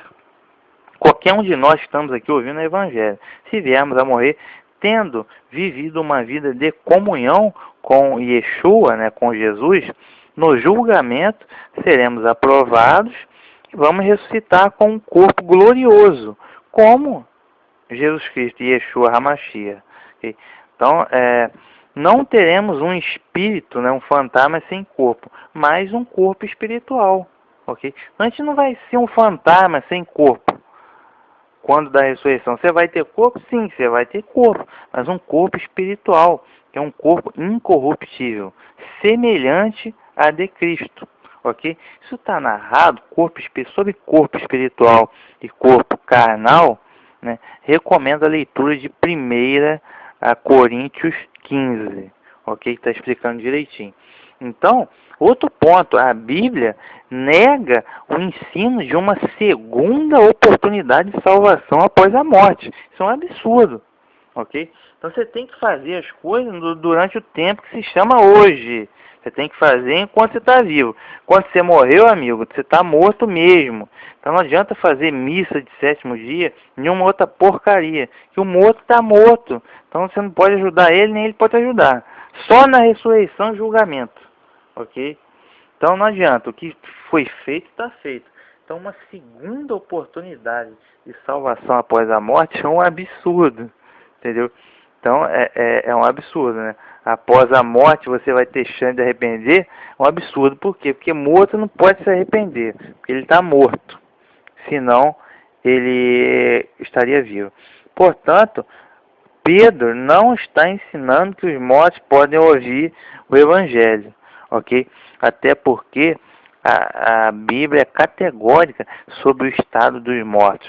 qualquer um de nós que estamos aqui ouvindo o Evangelho, se viermos a morrer tendo vivido uma vida de comunhão com Yeshua, né, com Jesus, no julgamento seremos aprovados e vamos ressuscitar com um corpo glorioso, como Jesus Cristo, Yeshua HaMashiach. Okay? Então, não teremos um espírito, né, um fantasma sem corpo, mas um corpo espiritual. Okay? A gente não vai ser um fantasma sem corpo. Quando da ressurreição, você vai ter corpo? Sim, você vai ter corpo, mas um corpo espiritual, que é um corpo incorruptível, semelhante a de Cristo, ok? Isso está narrado sobre corpo espiritual e corpo carnal, né? Recomendo a leitura de 1 Coríntios 15, ok? Está explicando direitinho. Então, outro ponto, a Bíblia nega o ensino de uma segunda oportunidade de salvação após a morte. Isso é um absurdo, ok? Então você tem que fazer as coisas durante o tempo que se chama hoje. Você tem que fazer enquanto você está vivo. Quando você morreu, amigo, você está morto mesmo. Então não adianta fazer missa de sétimo dia em uma outra porcaria. Que o morto está morto. Então você não pode ajudar ele, nem ele pode ajudar. Só na ressurreição e julgamento. Ok? Então não adianta. O que foi feito, está feito. Então uma segunda oportunidade de salvação após a morte é um absurdo. Entendeu? Então é um absurdo, né? Após a morte você vai ter chance de arrepender. É um absurdo. Por quê? Porque morto não pode se arrepender. Porque ele está morto. Senão ele estaria vivo. Portanto, Pedro não está ensinando que os mortos podem ouvir o Evangelho. Ok? Até porque a Bíblia é categórica sobre o estado dos mortos.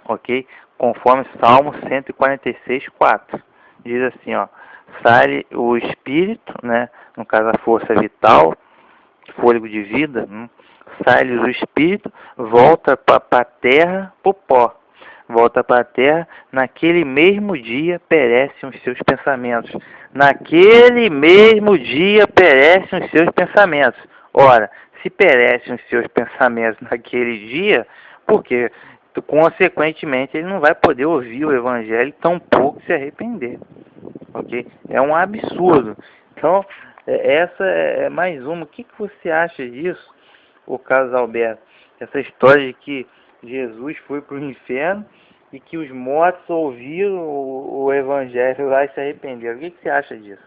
Ok? Conforme Salmo 146:4. Diz assim, ó, sai o espírito, né, no caso a força vital, fôlego de vida, sai o espírito, volta para a terra, pro pó. Volta para a terra, naquele mesmo dia perecem os seus pensamentos. Naquele mesmo dia perecem os seus pensamentos. Ora, se perecem os seus pensamentos naquele dia, por quê? Consequentemente, ele não vai poder ouvir o Evangelho, tampouco se arrepender. Ok? É um absurdo. Então, essa é mais uma. O que você acha disso, o Carlos Alberto? Essa história de que Jesus foi para o inferno e que os mortos ouviram o Evangelho lá e se arrependeram. O que você acha disso?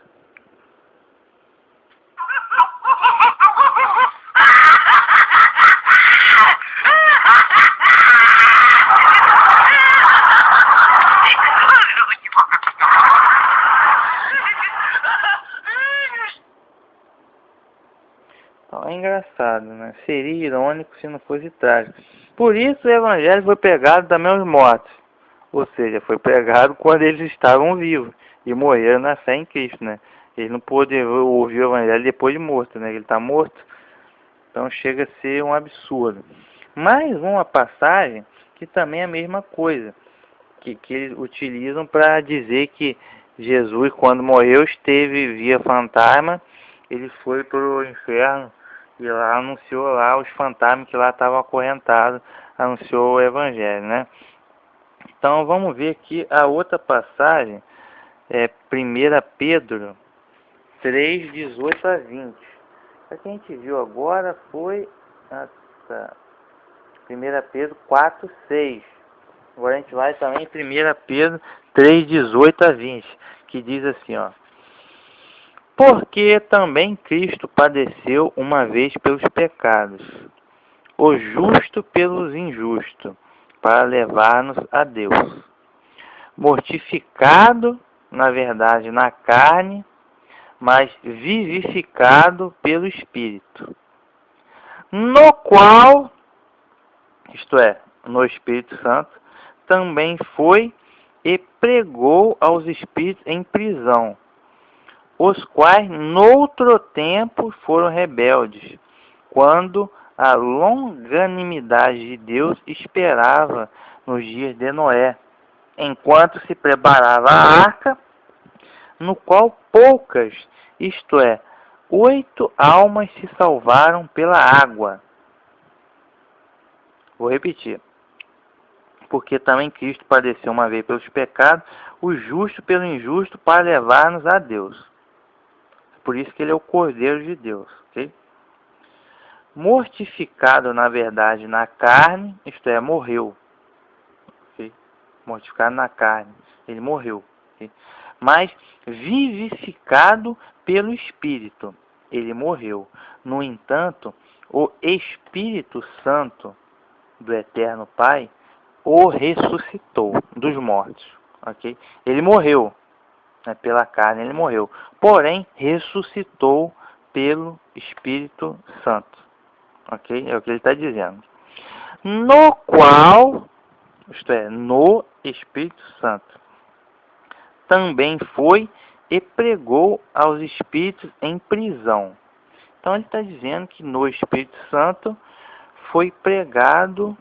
Então, é engraçado, né? Seria irônico se não fosse trágico. Por isso o Evangelho foi pregado também aos mortos. Ou seja, foi pregado quando eles estavam vivos e morreram na fé em Cristo, né? Eles não poderiam ouvir o Evangelho depois de morto, né? Ele está morto. Então chega a ser um absurdo. Mais uma passagem que também é a mesma coisa. Que eles utilizam para dizer que Jesus, quando morreu, esteve via fantasma. Ele foi para o inferno e lá anunciou lá os fantasmas que lá estavam acorrentados. Anunciou o Evangelho, né? Então vamos ver aqui a outra passagem, 1 Pedro 3:18-20. A que a gente viu agora foi 1 Pedro 4:6. Agora a gente vai também em 1 Pedro 3:18-20, que diz assim, ó: porque também Cristo padeceu uma vez pelos pecados, o justo pelos injustos, para levar-nos a Deus, mortificado, na verdade, na carne, mas vivificado pelo Espírito, no qual, isto é, no Espírito Santo, também foi e pregou aos espíritos em prisão, os quais noutro tempo foram rebeldes, quando a longanimidade de Deus esperava nos dias de Noé, enquanto se preparava a arca, no qual poucas, isto é, 8 almas se salvaram pela água. Vou repetir. Porque também Cristo padeceu uma vez pelos pecados, o justo pelo injusto, para levar-nos a Deus. Por isso que ele é o Cordeiro de Deus. Okay? Mortificado, na verdade, na carne, isto é, morreu. Okay? Mortificado na carne, ele morreu. Okay? Mas vivificado pelo Espírito, ele morreu. No entanto, o Espírito Santo do Eterno Pai o ressuscitou dos mortos. Okay? Ele morreu, né, pela carne, ele morreu. Porém, ressuscitou pelo Espírito Santo. Ok? É o que ele está dizendo. No qual, isto é, no Espírito Santo, também foi e pregou aos espíritos em prisão. Então ele está dizendo que no Espírito Santo foi pregado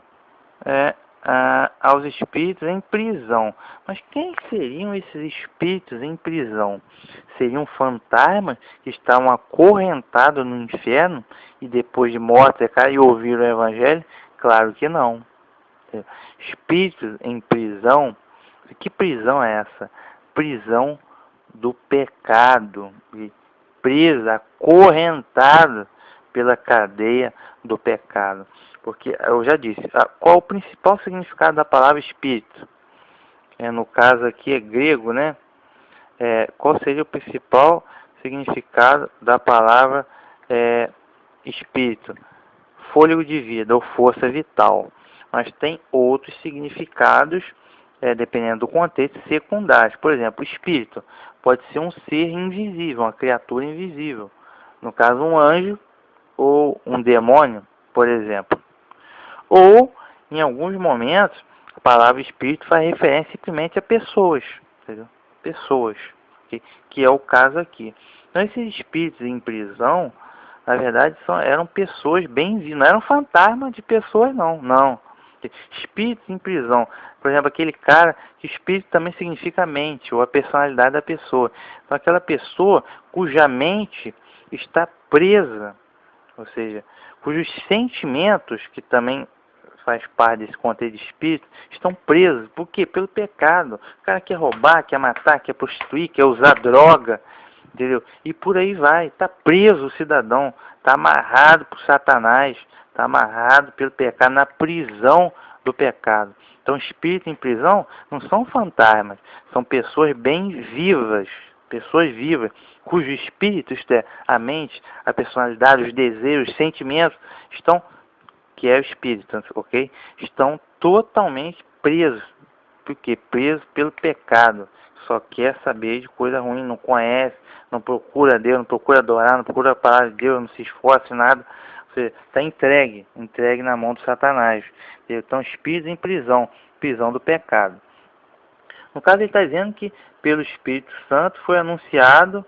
aos espíritos em prisão. Mas quem seriam esses espíritos em prisão? Seriam fantasmas que estavam acorrentados no inferno e depois de mortos e ouviram o evangelho? Claro que não. Espíritos em prisão, que prisão é essa? Prisão do pecado, presa, acorrentado pela cadeia do pecado. Porque eu já disse, qual o principal significado da palavra espírito? No caso aqui é grego, né? Qual seria o principal significado da palavra espírito? Fôlego de vida ou força vital. Mas tem outros significados, dependendo do contexto, secundários. Por exemplo, espírito pode ser um ser invisível, uma criatura invisível. No caso, um anjo ou um demônio, por exemplo. Ou, em alguns momentos, a palavra espírito faz referência simplesmente a pessoas, entendeu? Pessoas, que é o caso aqui. Então, esses espíritos em prisão, na verdade, eram pessoas bem-vindas, não eram fantasmas de pessoas, não. Espíritos em prisão, por exemplo, aquele cara, que espírito também significa mente, ou a personalidade da pessoa. Então, aquela pessoa cuja mente está presa, ou seja, cujos sentimentos, que também faz parte desse contexto de espírito, estão presos. Por quê? Pelo pecado. O cara quer roubar, quer matar, quer prostituir, quer usar droga, entendeu? E por aí vai. Está preso o cidadão, está amarrado por Satanás, está amarrado pelo pecado, na prisão do pecado. Então, espíritos em prisão não são fantasmas, são pessoas bem vivas, pessoas vivas, cujo espírito, isto é, a mente, a personalidade, os desejos, os sentimentos, que é o espírito, ok? Estão totalmente presos. Por quê? Presos pelo pecado. Só quer saber de coisa ruim, não conhece, não procura Deus, não procura adorar, não procura a palavra de Deus, não se esforça em nada. Você está entregue na mão do Satanás. Então, espíritos em prisão, prisão do pecado. No caso, ele está dizendo que pelo Espírito Santo foi anunciado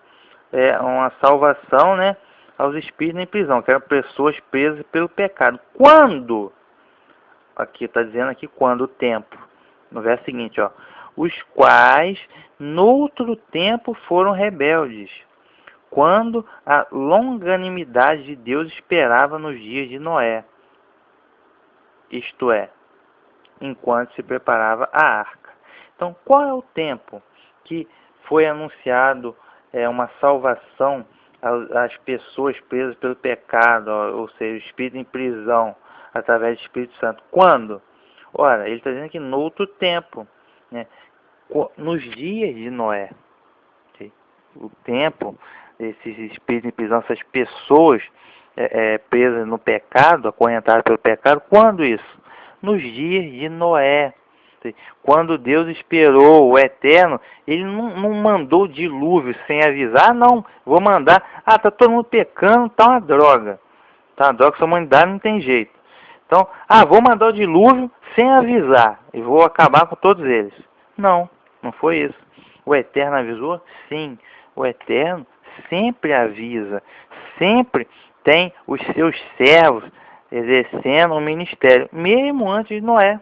uma salvação, né, aos espíritos em prisão, que eram pessoas presas pelo pecado. Quando? Aqui está dizendo aqui quando, o tempo. No verso seguinte, ó. Os quais, noutro tempo, foram rebeldes, quando a longanimidade de Deus esperava nos dias de Noé. Isto é, enquanto se preparava a arca. Então, qual é o tempo que foi anunciado uma salvação às pessoas presas pelo pecado, ou seja, o espírito em prisão, através do Espírito Santo? Quando? Ora, ele está dizendo que no outro tempo, né? Nos dias de Noé. Okay? O tempo, esses espíritos em prisão, essas pessoas presas no pecado, acorrentadas pelo pecado, quando isso? Nos dias de Noé. Quando Deus esperou o Eterno, Ele não mandou dilúvio sem avisar. Não, vou mandar. Tá todo mundo pecando, tá uma droga. Tá uma droga, essa humanidade não tem jeito. Então, vou mandar o dilúvio sem avisar e vou acabar com todos eles. Não foi isso. O Eterno avisou? Sim. O Eterno sempre avisa, sempre tem os seus servos exercendo o ministério, mesmo antes de Noé.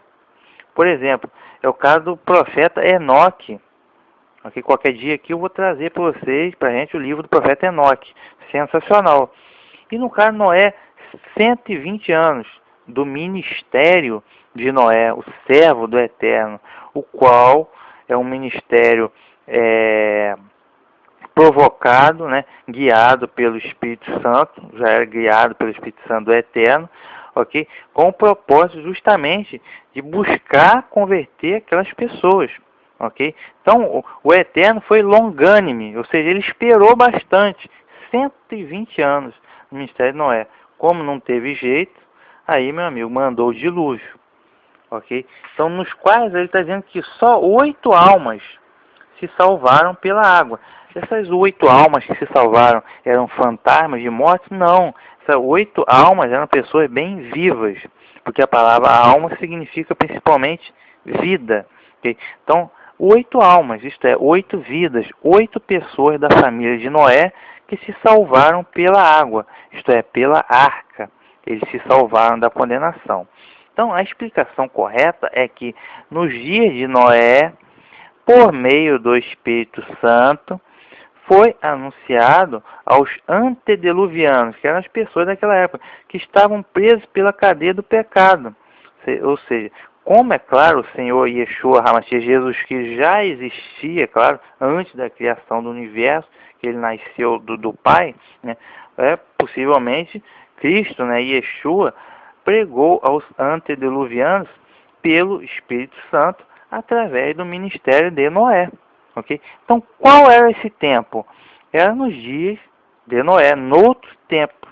Por exemplo, é o caso do profeta Enoque. Aqui, qualquer dia aqui eu vou trazer para vocês, para a gente, o livro do profeta Enoque. Sensacional. E no caso de Noé, 120 anos do ministério de Noé, o servo do Eterno, o qual é um ministério provocado, né, guiado pelo Espírito Santo, já era guiado pelo Espírito Santo do Eterno, ok? Com o propósito justamente de buscar converter aquelas pessoas, ok? Então, o Eterno foi longânime, ou seja, ele esperou bastante, 120 anos no ministério de Noé. Como não teve jeito, aí, meu amigo, mandou o dilúvio, ok? Então, nos quais ele está dizendo que só 8 almas se salvaram pela água. Essas 8 almas que se salvaram eram fantasmas de morte? Não. Essas 8 almas eram pessoas bem vivas, porque a palavra alma significa principalmente vida. Okay? Então, 8 almas, isto é, 8 vidas, 8 pessoas da família de Noé que se salvaram pela água, isto é, pela arca. Eles se salvaram da condenação. Então, a explicação correta é que nos dias de Noé, por meio do Espírito Santo, foi anunciado aos antediluvianos, que eram as pessoas daquela época, que estavam presos pela cadeia do pecado. Ou seja, como é claro, o Senhor Yeshua HaMashiach, Jesus, que já existia, claro, antes da criação do universo, que ele nasceu do Pai, né, possivelmente Cristo, né, Yeshua, pregou aos antediluvianos pelo Espírito Santo através do ministério de Noé. Okay? Então, qual era esse tempo? Era nos dias de Noé, no outro tempo.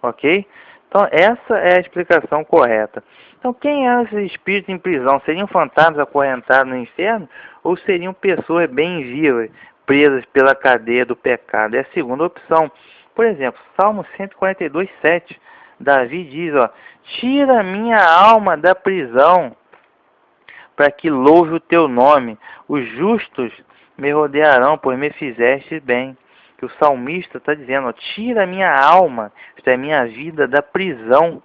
Ok? Então, essa é a explicação correta. Então, quem eram esses espíritos em prisão? Seriam fantasmas acorrentados no inferno? Ou seriam pessoas bem-vivas, presas pela cadeia do pecado? É a segunda opção. Por exemplo, Salmo 142, 7. Davi diz, ó, tira minha alma da prisão, para que louve o teu nome. Os justos me rodearão, pois me fizeste bem. Que o salmista está dizendo, ó, tira a minha alma, isto é, minha vida, da prisão,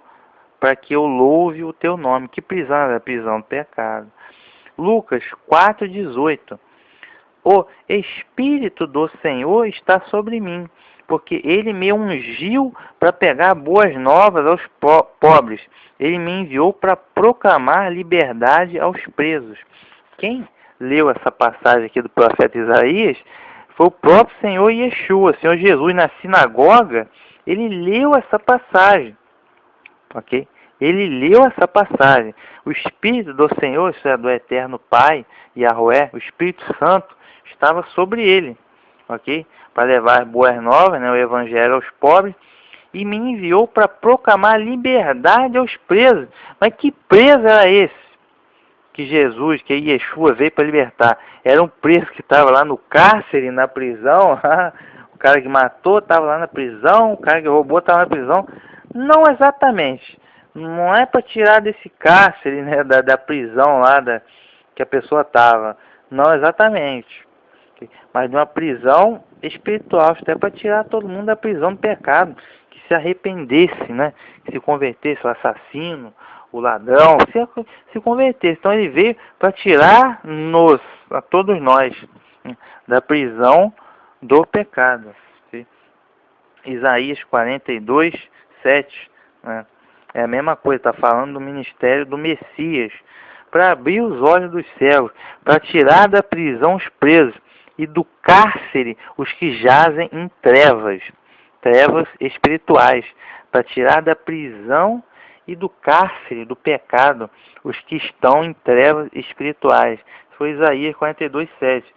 para que eu louve o teu nome. Que prisão? É a prisão do pecado. Lucas 4,18. O Espírito do Senhor está sobre mim, porque ele me ungiu para pregar boas novas aos pobres. Ele me enviou para proclamar liberdade aos presos. Quem leu essa passagem aqui do profeta Isaías foi o próprio Senhor Yeshua, Senhor Jesus, na sinagoga. Ele leu essa passagem, ok? Ele leu essa passagem. O Espírito do Senhor, isso é, do Eterno Pai, Yahweh, o Espírito Santo, estava sobre ele, ok? Para levar boas novas, né, o Evangelho aos pobres, e me enviou para proclamar liberdade aos presos. Mas que preso era esse? Que Jesus, que Yeshua veio para libertar. Era um preso que estava lá no cárcere, na prisão. O cara que matou estava lá na prisão, o cara que roubou estava na prisão. Não exatamente. Não é para tirar desse cárcere, né, da prisão lá que a pessoa estava. Não exatamente. Mas de uma prisão espiritual. Isso é para tirar todo mundo da prisão do pecado. Que se arrependesse, né? Que se convertesse, o assassino, o ladrão, se convertesse. Então ele veio para tirar a todos nós, da prisão do pecado. Okay? Isaías 42, 7. Né? É a mesma coisa, está falando do ministério do Messias, para abrir os olhos dos cegos, para tirar da prisão os presos e do cárcere os que jazem em trevas espirituais, para tirar da prisão e do cárcere do pecado os que estão em trevas espirituais. Foi Isaías 42, 7.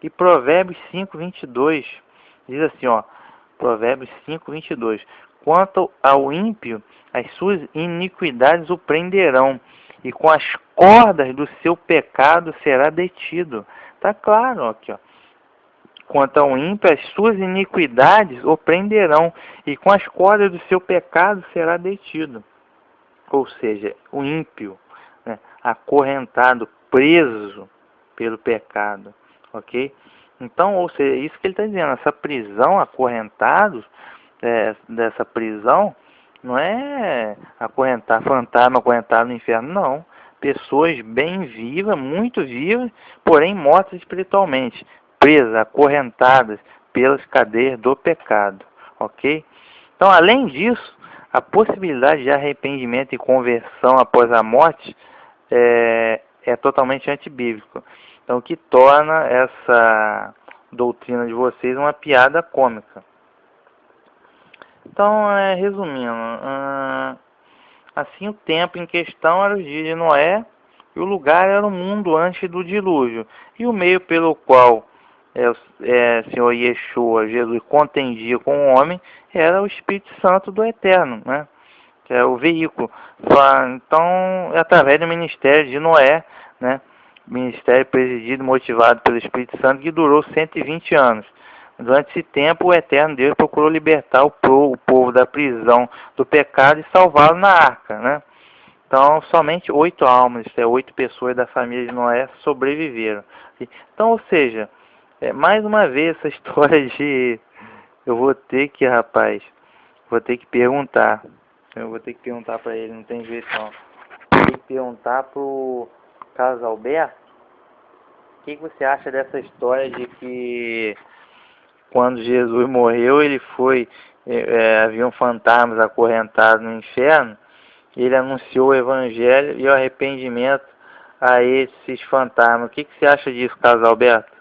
E Provérbios 5, 22 diz assim, ó, Provérbios 5, 22. Quanto ao ímpio, as suas iniquidades o prenderão, e com as cordas do seu pecado será detido. Tá claro aqui, ó. Quanto ao ímpio, as suas iniquidades o prenderão, e com as cordas do seu pecado será detido. Ou seja, o ímpio, né, acorrentado, preso pelo pecado, ok? Então, ou seja, isso que ele está dizendo, essa prisão, acorrentados, dessa prisão, não é acorrentar, fantasma acorrentado no inferno, não. Pessoas bem vivas, muito vivas, porém mortas espiritualmente, presas, acorrentadas pelas cadeias do pecado, ok? Então, além disso, a possibilidade de arrependimento e conversão após a morte é totalmente antibíblico. Então, o que torna essa doutrina de vocês uma piada cômica. Então, resumindo, assim o tempo em questão era os dias de Noé, e o lugar era o mundo antes do dilúvio, e o meio pelo qual Senhor Yeshua, Jesus, contendia com o homem, era o Espírito Santo do Eterno, né? Que é o veículo. Então, é através do ministério de Noé, né? Ministério presidido e motivado pelo Espírito Santo, que durou 120 anos. Durante esse tempo, o Eterno Deus procurou libertar o povo da prisão do pecado e salvá-lo na arca, né? Então, somente 8 almas, 8 pessoas da família de Noé sobreviveram. Então, ou seja, mais uma vez essa história de... Eu vou ter que, vou ter que perguntar. Eu vou ter que perguntar para ele, não tem jeito não. perguntar pro Carlos Alberto o que você acha dessa história de que quando Jesus morreu, ele foi, haviam fantasmas acorrentados no inferno, ele anunciou o evangelho e o arrependimento a esses fantasmas. O que você acha disso, Carlos Alberto?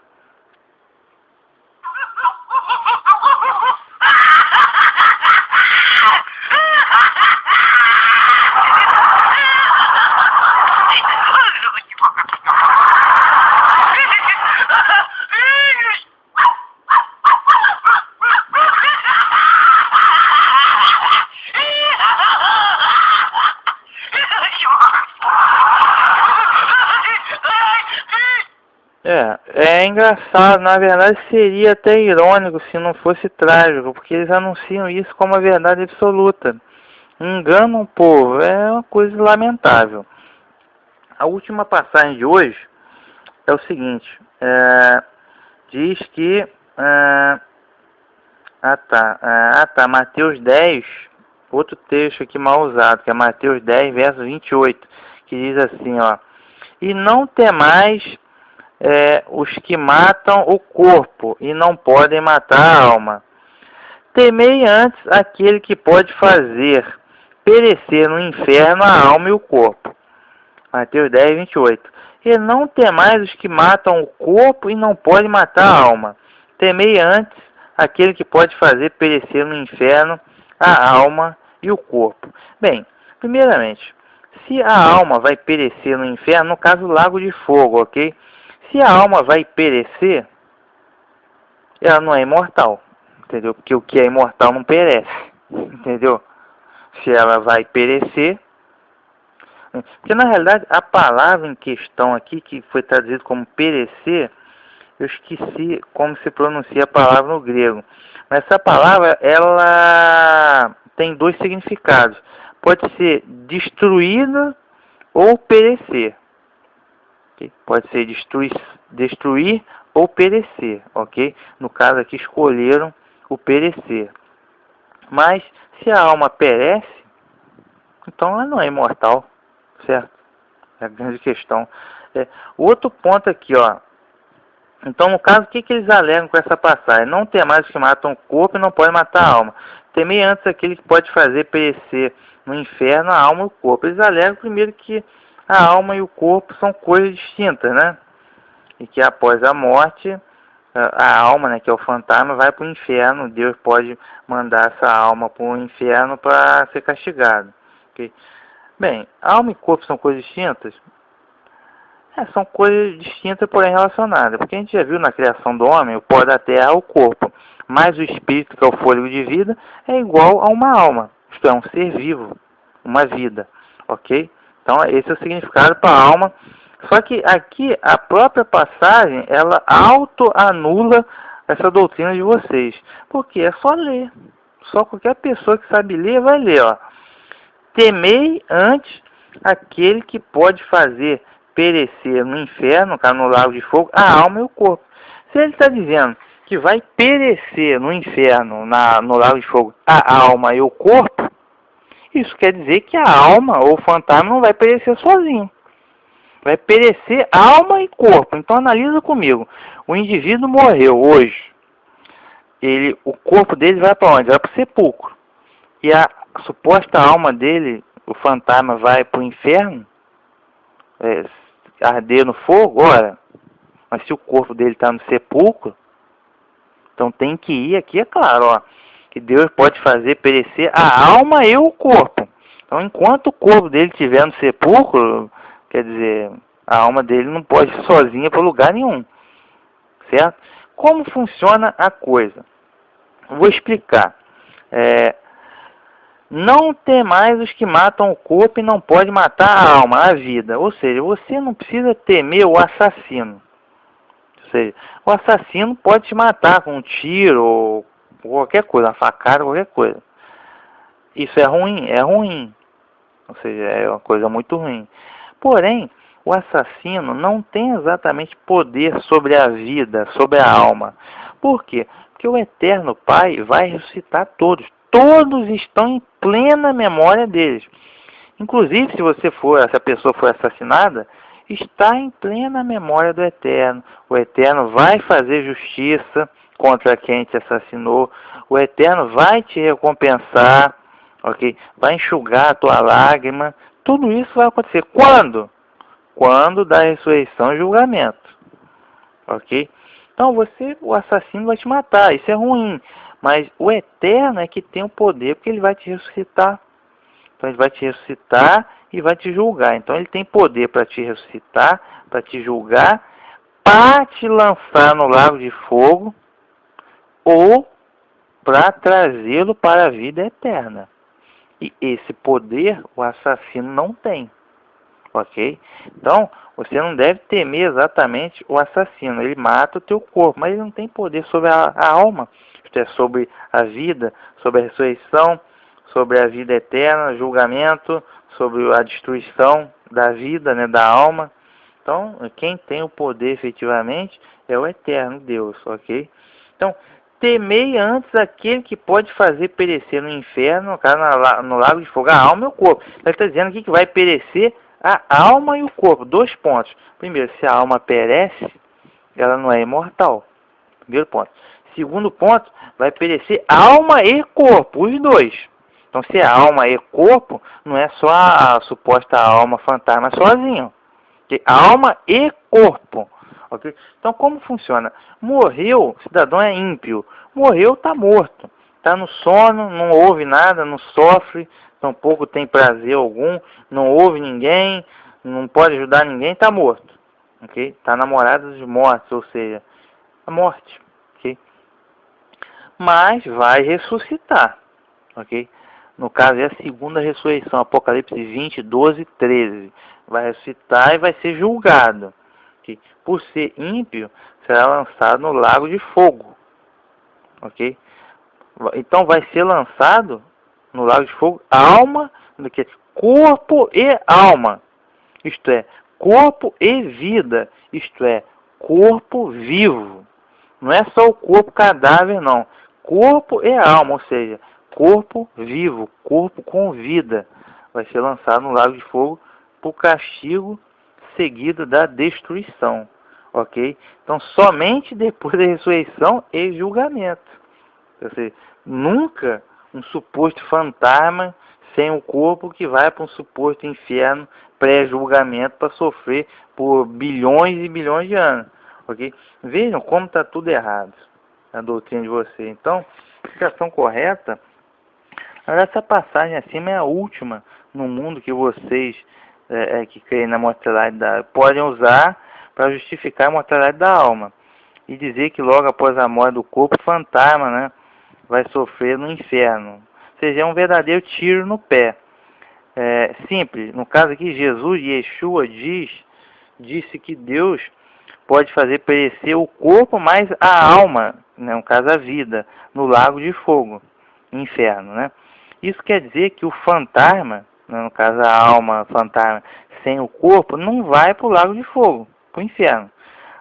É engraçado, na verdade seria até irônico se não fosse trágico, porque eles anunciam isso como a verdade absoluta. Enganam o povo, é uma coisa lamentável. A última passagem de hoje é o seguinte, diz que, Mateus 10, outro texto aqui mal usado, que é Mateus 10, verso 28, que diz assim, ó, e não temais os que matam o corpo e não podem matar a alma. Temei antes aquele que pode fazer perecer no inferno a alma e o corpo. Mateus 10, 28. E não temais os que matam o corpo e não podem matar a alma. Temei antes aquele que pode fazer perecer no inferno a alma e o corpo. Bem, primeiramente, se a alma vai perecer no inferno, no caso lago de fogo, ok? Se a alma vai perecer, ela não é imortal, entendeu? Porque o que é imortal não perece, entendeu? Se ela vai perecer, porque na realidade a palavra em questão aqui, que foi traduzido como perecer, eu esqueci como se pronuncia a palavra no grego. Mas essa palavra, ela tem dois significados. Pode ser destruída ou perecer. Okay? Pode ser destruir ou perecer, ok? No caso aqui escolheram o perecer. Mas se a alma perece, então ela não é imortal, certo? É a grande questão. Outro ponto aqui, ó. Então, no caso, o que eles alegam com essa passagem? Não tem mais os que matam o corpo e não podem matar a alma. Temei antes aquele que pode fazer perecer no inferno a alma e o corpo. Eles alegam primeiro que a alma e o corpo são coisas distintas, né? E que após a morte, a alma, né, que é o fantasma, vai para o inferno. Deus pode mandar essa alma para o inferno para ser castigado. Okay? Bem, alma e corpo são coisas distintas? São coisas distintas, porém relacionadas. Porque a gente já viu na criação do homem, o pó da terra é o corpo. Mas o espírito, que é o fôlego de vida, é igual a uma alma. Isto é, um ser vivo, uma vida. Ok? Então, esse é o significado para a alma. Só que aqui, a própria passagem, ela auto-anula essa doutrina de vocês. Porque é só ler. Só qualquer pessoa que sabe ler vai ler, ó. Temei antes aquele que pode fazer perecer no inferno, no lago de fogo, a alma e o corpo. Se ele está dizendo que vai perecer no inferno, no lago de fogo, a alma e o corpo, isso quer dizer que a alma ou o fantasma não vai perecer sozinho. Vai perecer alma e corpo. Então analisa comigo. O indivíduo morreu hoje. O corpo dele vai para onde? Vai para o sepulcro. E a suposta alma dele, o fantasma, vai para o inferno, arder no fogo, ora. Mas se o corpo dele está no sepulcro, então tem que ir aqui, é claro, ó, que Deus pode fazer perecer a alma e o corpo. Então, enquanto o corpo dele estiver no sepulcro, quer dizer, a alma dele não pode ir sozinha para lugar nenhum, certo? Como funciona a coisa? Vou explicar. Não tem mais os que matam o corpo e não pode matar a alma, a vida. Ou seja, você não precisa temer o assassino. Ou seja, o assassino pode te matar com um tiro ou qualquer coisa, uma facada, qualquer coisa. Isso é ruim? É ruim. Ou seja, é uma coisa muito ruim. Porém, o assassino não tem exatamente poder sobre a vida, sobre a alma. Por quê? Porque o Eterno Pai vai ressuscitar todos. Todos estão em plena memória deles. Inclusive, se a pessoa for assassinada, está em plena memória do Eterno. O Eterno vai fazer justiça contra quem te assassinou. O Eterno vai te recompensar, ok? Vai enxugar a tua lágrima. Tudo isso vai acontecer. Quando? Quando da ressurreição e julgamento, ok? Então o assassino vai te matar, isso é ruim. Mas o Eterno é que tem o poder, porque ele vai te ressuscitar. Então ele vai te ressuscitar e vai te julgar. Então ele tem poder para te ressuscitar, para te julgar, para te lançar no lago de fogo ou para trazê-lo para a vida eterna. E esse poder o assassino não tem, ok? Então você não deve temer exatamente o assassino. Ele mata o teu corpo, mas ele não tem poder sobre a alma, isto é, sobre a vida, sobre a ressurreição, sobre a vida eterna, julgamento, sobre a destruição da vida, né, da alma. Então, quem tem o poder efetivamente é o eterno Deus, ok? Então, temei antes aquele que pode fazer perecer no inferno, no lago de fogo, a alma e o corpo. Ele está dizendo aqui que vai perecer a alma e o corpo. 2 pontos. Primeiro, se a alma perece, ela não é imortal. Primeiro ponto. Segundo ponto, vai perecer alma e corpo, os dois. Então, se é alma e corpo, não é só a suposta alma fantasma sozinho. Okay? Alma e corpo. Okay? Então, como funciona? Morreu, o cidadão é ímpio. Morreu, está morto. Está no sono, não ouve nada, não sofre, tampouco tem prazer algum, não ouve ninguém, não pode ajudar ninguém, está morto. Okay? Está na morada dos mortos, ou seja, a morte. Okay? Mas vai ressuscitar. Ok? No caso é a segunda ressurreição, Apocalipse 20, 12, 13. Vai ressuscitar e vai ser julgado. Okay? Por ser ímpio, será lançado no lago de fogo. Ok? Então vai ser lançado no lago de fogo alma, corpo e alma. Isto é, corpo e vida. Isto é, corpo vivo. Não é só o corpo cadáver, não. Corpo e alma, ou seja, corpo vivo, corpo com vida, vai ser lançado no lago de fogo por castigo seguido da destruição, ok? Então, somente depois da ressurreição e julgamento. Ou seja, nunca um suposto fantasma sem o corpo que vai para um suposto inferno pré-julgamento para sofrer por bilhões e bilhões de anos, ok? Vejam como está tudo errado a doutrina de vocês. Então, a explicação correta, essa passagem acima é a última no mundo que vocês que creem na mortalidade podem usar para justificar a mortalidade da alma e dizer que logo após a morte do corpo, o fantasma, né, vai sofrer no inferno. Ou seja, é um verdadeiro tiro no pé. Simples. No caso aqui, Jesus, Yeshua, disse que Deus pode fazer perecer o corpo, mas a alma, né, no caso a vida, no lago de fogo, inferno, né? Isso quer dizer que o fantasma, né, no caso a alma fantasma sem o corpo, não vai para o lago de fogo, para o inferno.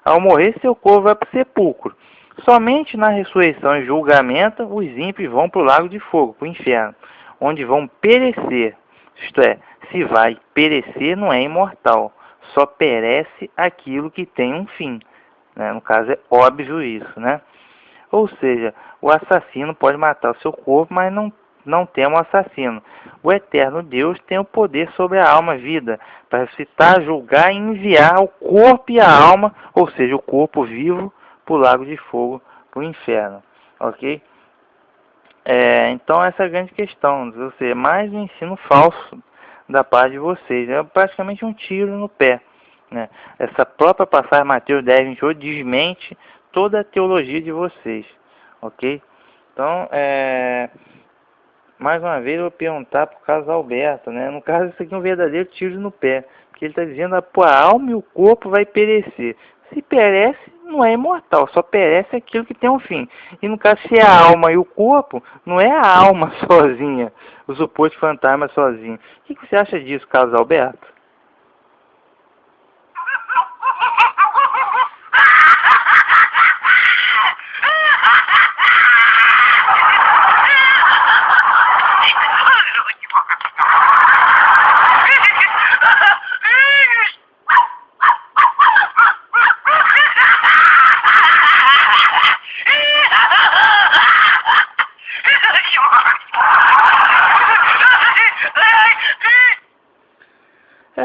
Ao morrer, seu corpo vai para o sepulcro. Somente na ressurreição e julgamento, os ímpios vão para o lago de fogo, para o inferno, onde vão perecer. Isto é, se vai perecer, não é imortal. Só perece aquilo que tem um fim. Né? No caso, é óbvio isso, né? Ou seja, o assassino pode matar o seu corpo, mas não tem um assassino. O eterno Deus tem o poder sobre a alma, a vida, para ressuscitar, julgar e enviar o corpo e a alma, ou seja, o corpo vivo, para o lago de fogo, para o inferno. Ok? Então, essa é a grande questão. Ou seja, mais um ensino falso da parte de vocês. É praticamente um tiro no pé. Né? Essa própria passagem, Mateus 10, 28, desmente toda a teologia de vocês. Ok? Então, mais uma vez eu vou perguntar para o caso Alberto, né? No caso, isso aqui é um verdadeiro tiro no pé. Porque ele está dizendo que a alma e o corpo vai perecer. Se perece, não é imortal, só perece aquilo que tem um fim. E no caso, se é a alma e o corpo, não é a alma sozinha, o suposto fantasma sozinho. O que você acha disso, Carlos Alberto?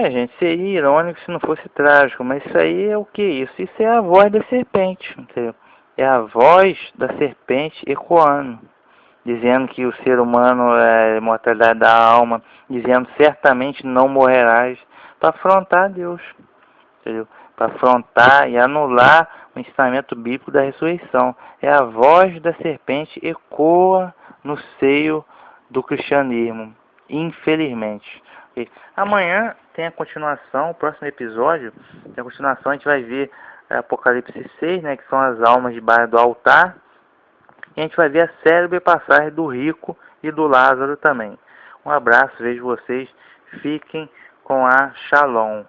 Gente, seria irônico se não fosse trágico, mas isso aí é o que isso? Isso é a voz da serpente, entendeu? É a voz da serpente ecoando, dizendo que o ser humano é a imortalidade da alma, dizendo certamente não morrerás, para afrontar Deus, entendeu? Para afrontar e anular o ensinamento bíblico da ressurreição. É a voz da serpente ecoa no seio do cristianismo, infelizmente. Ok? Amanhã tem a continuação, o próximo episódio, tem a continuação, a gente vai ver Apocalipse 6, né, que são as almas debaixo do altar, e a gente vai ver a célebre passagem do rico e do Lázaro também. Um abraço, vejo vocês, fiquem com a Shalom.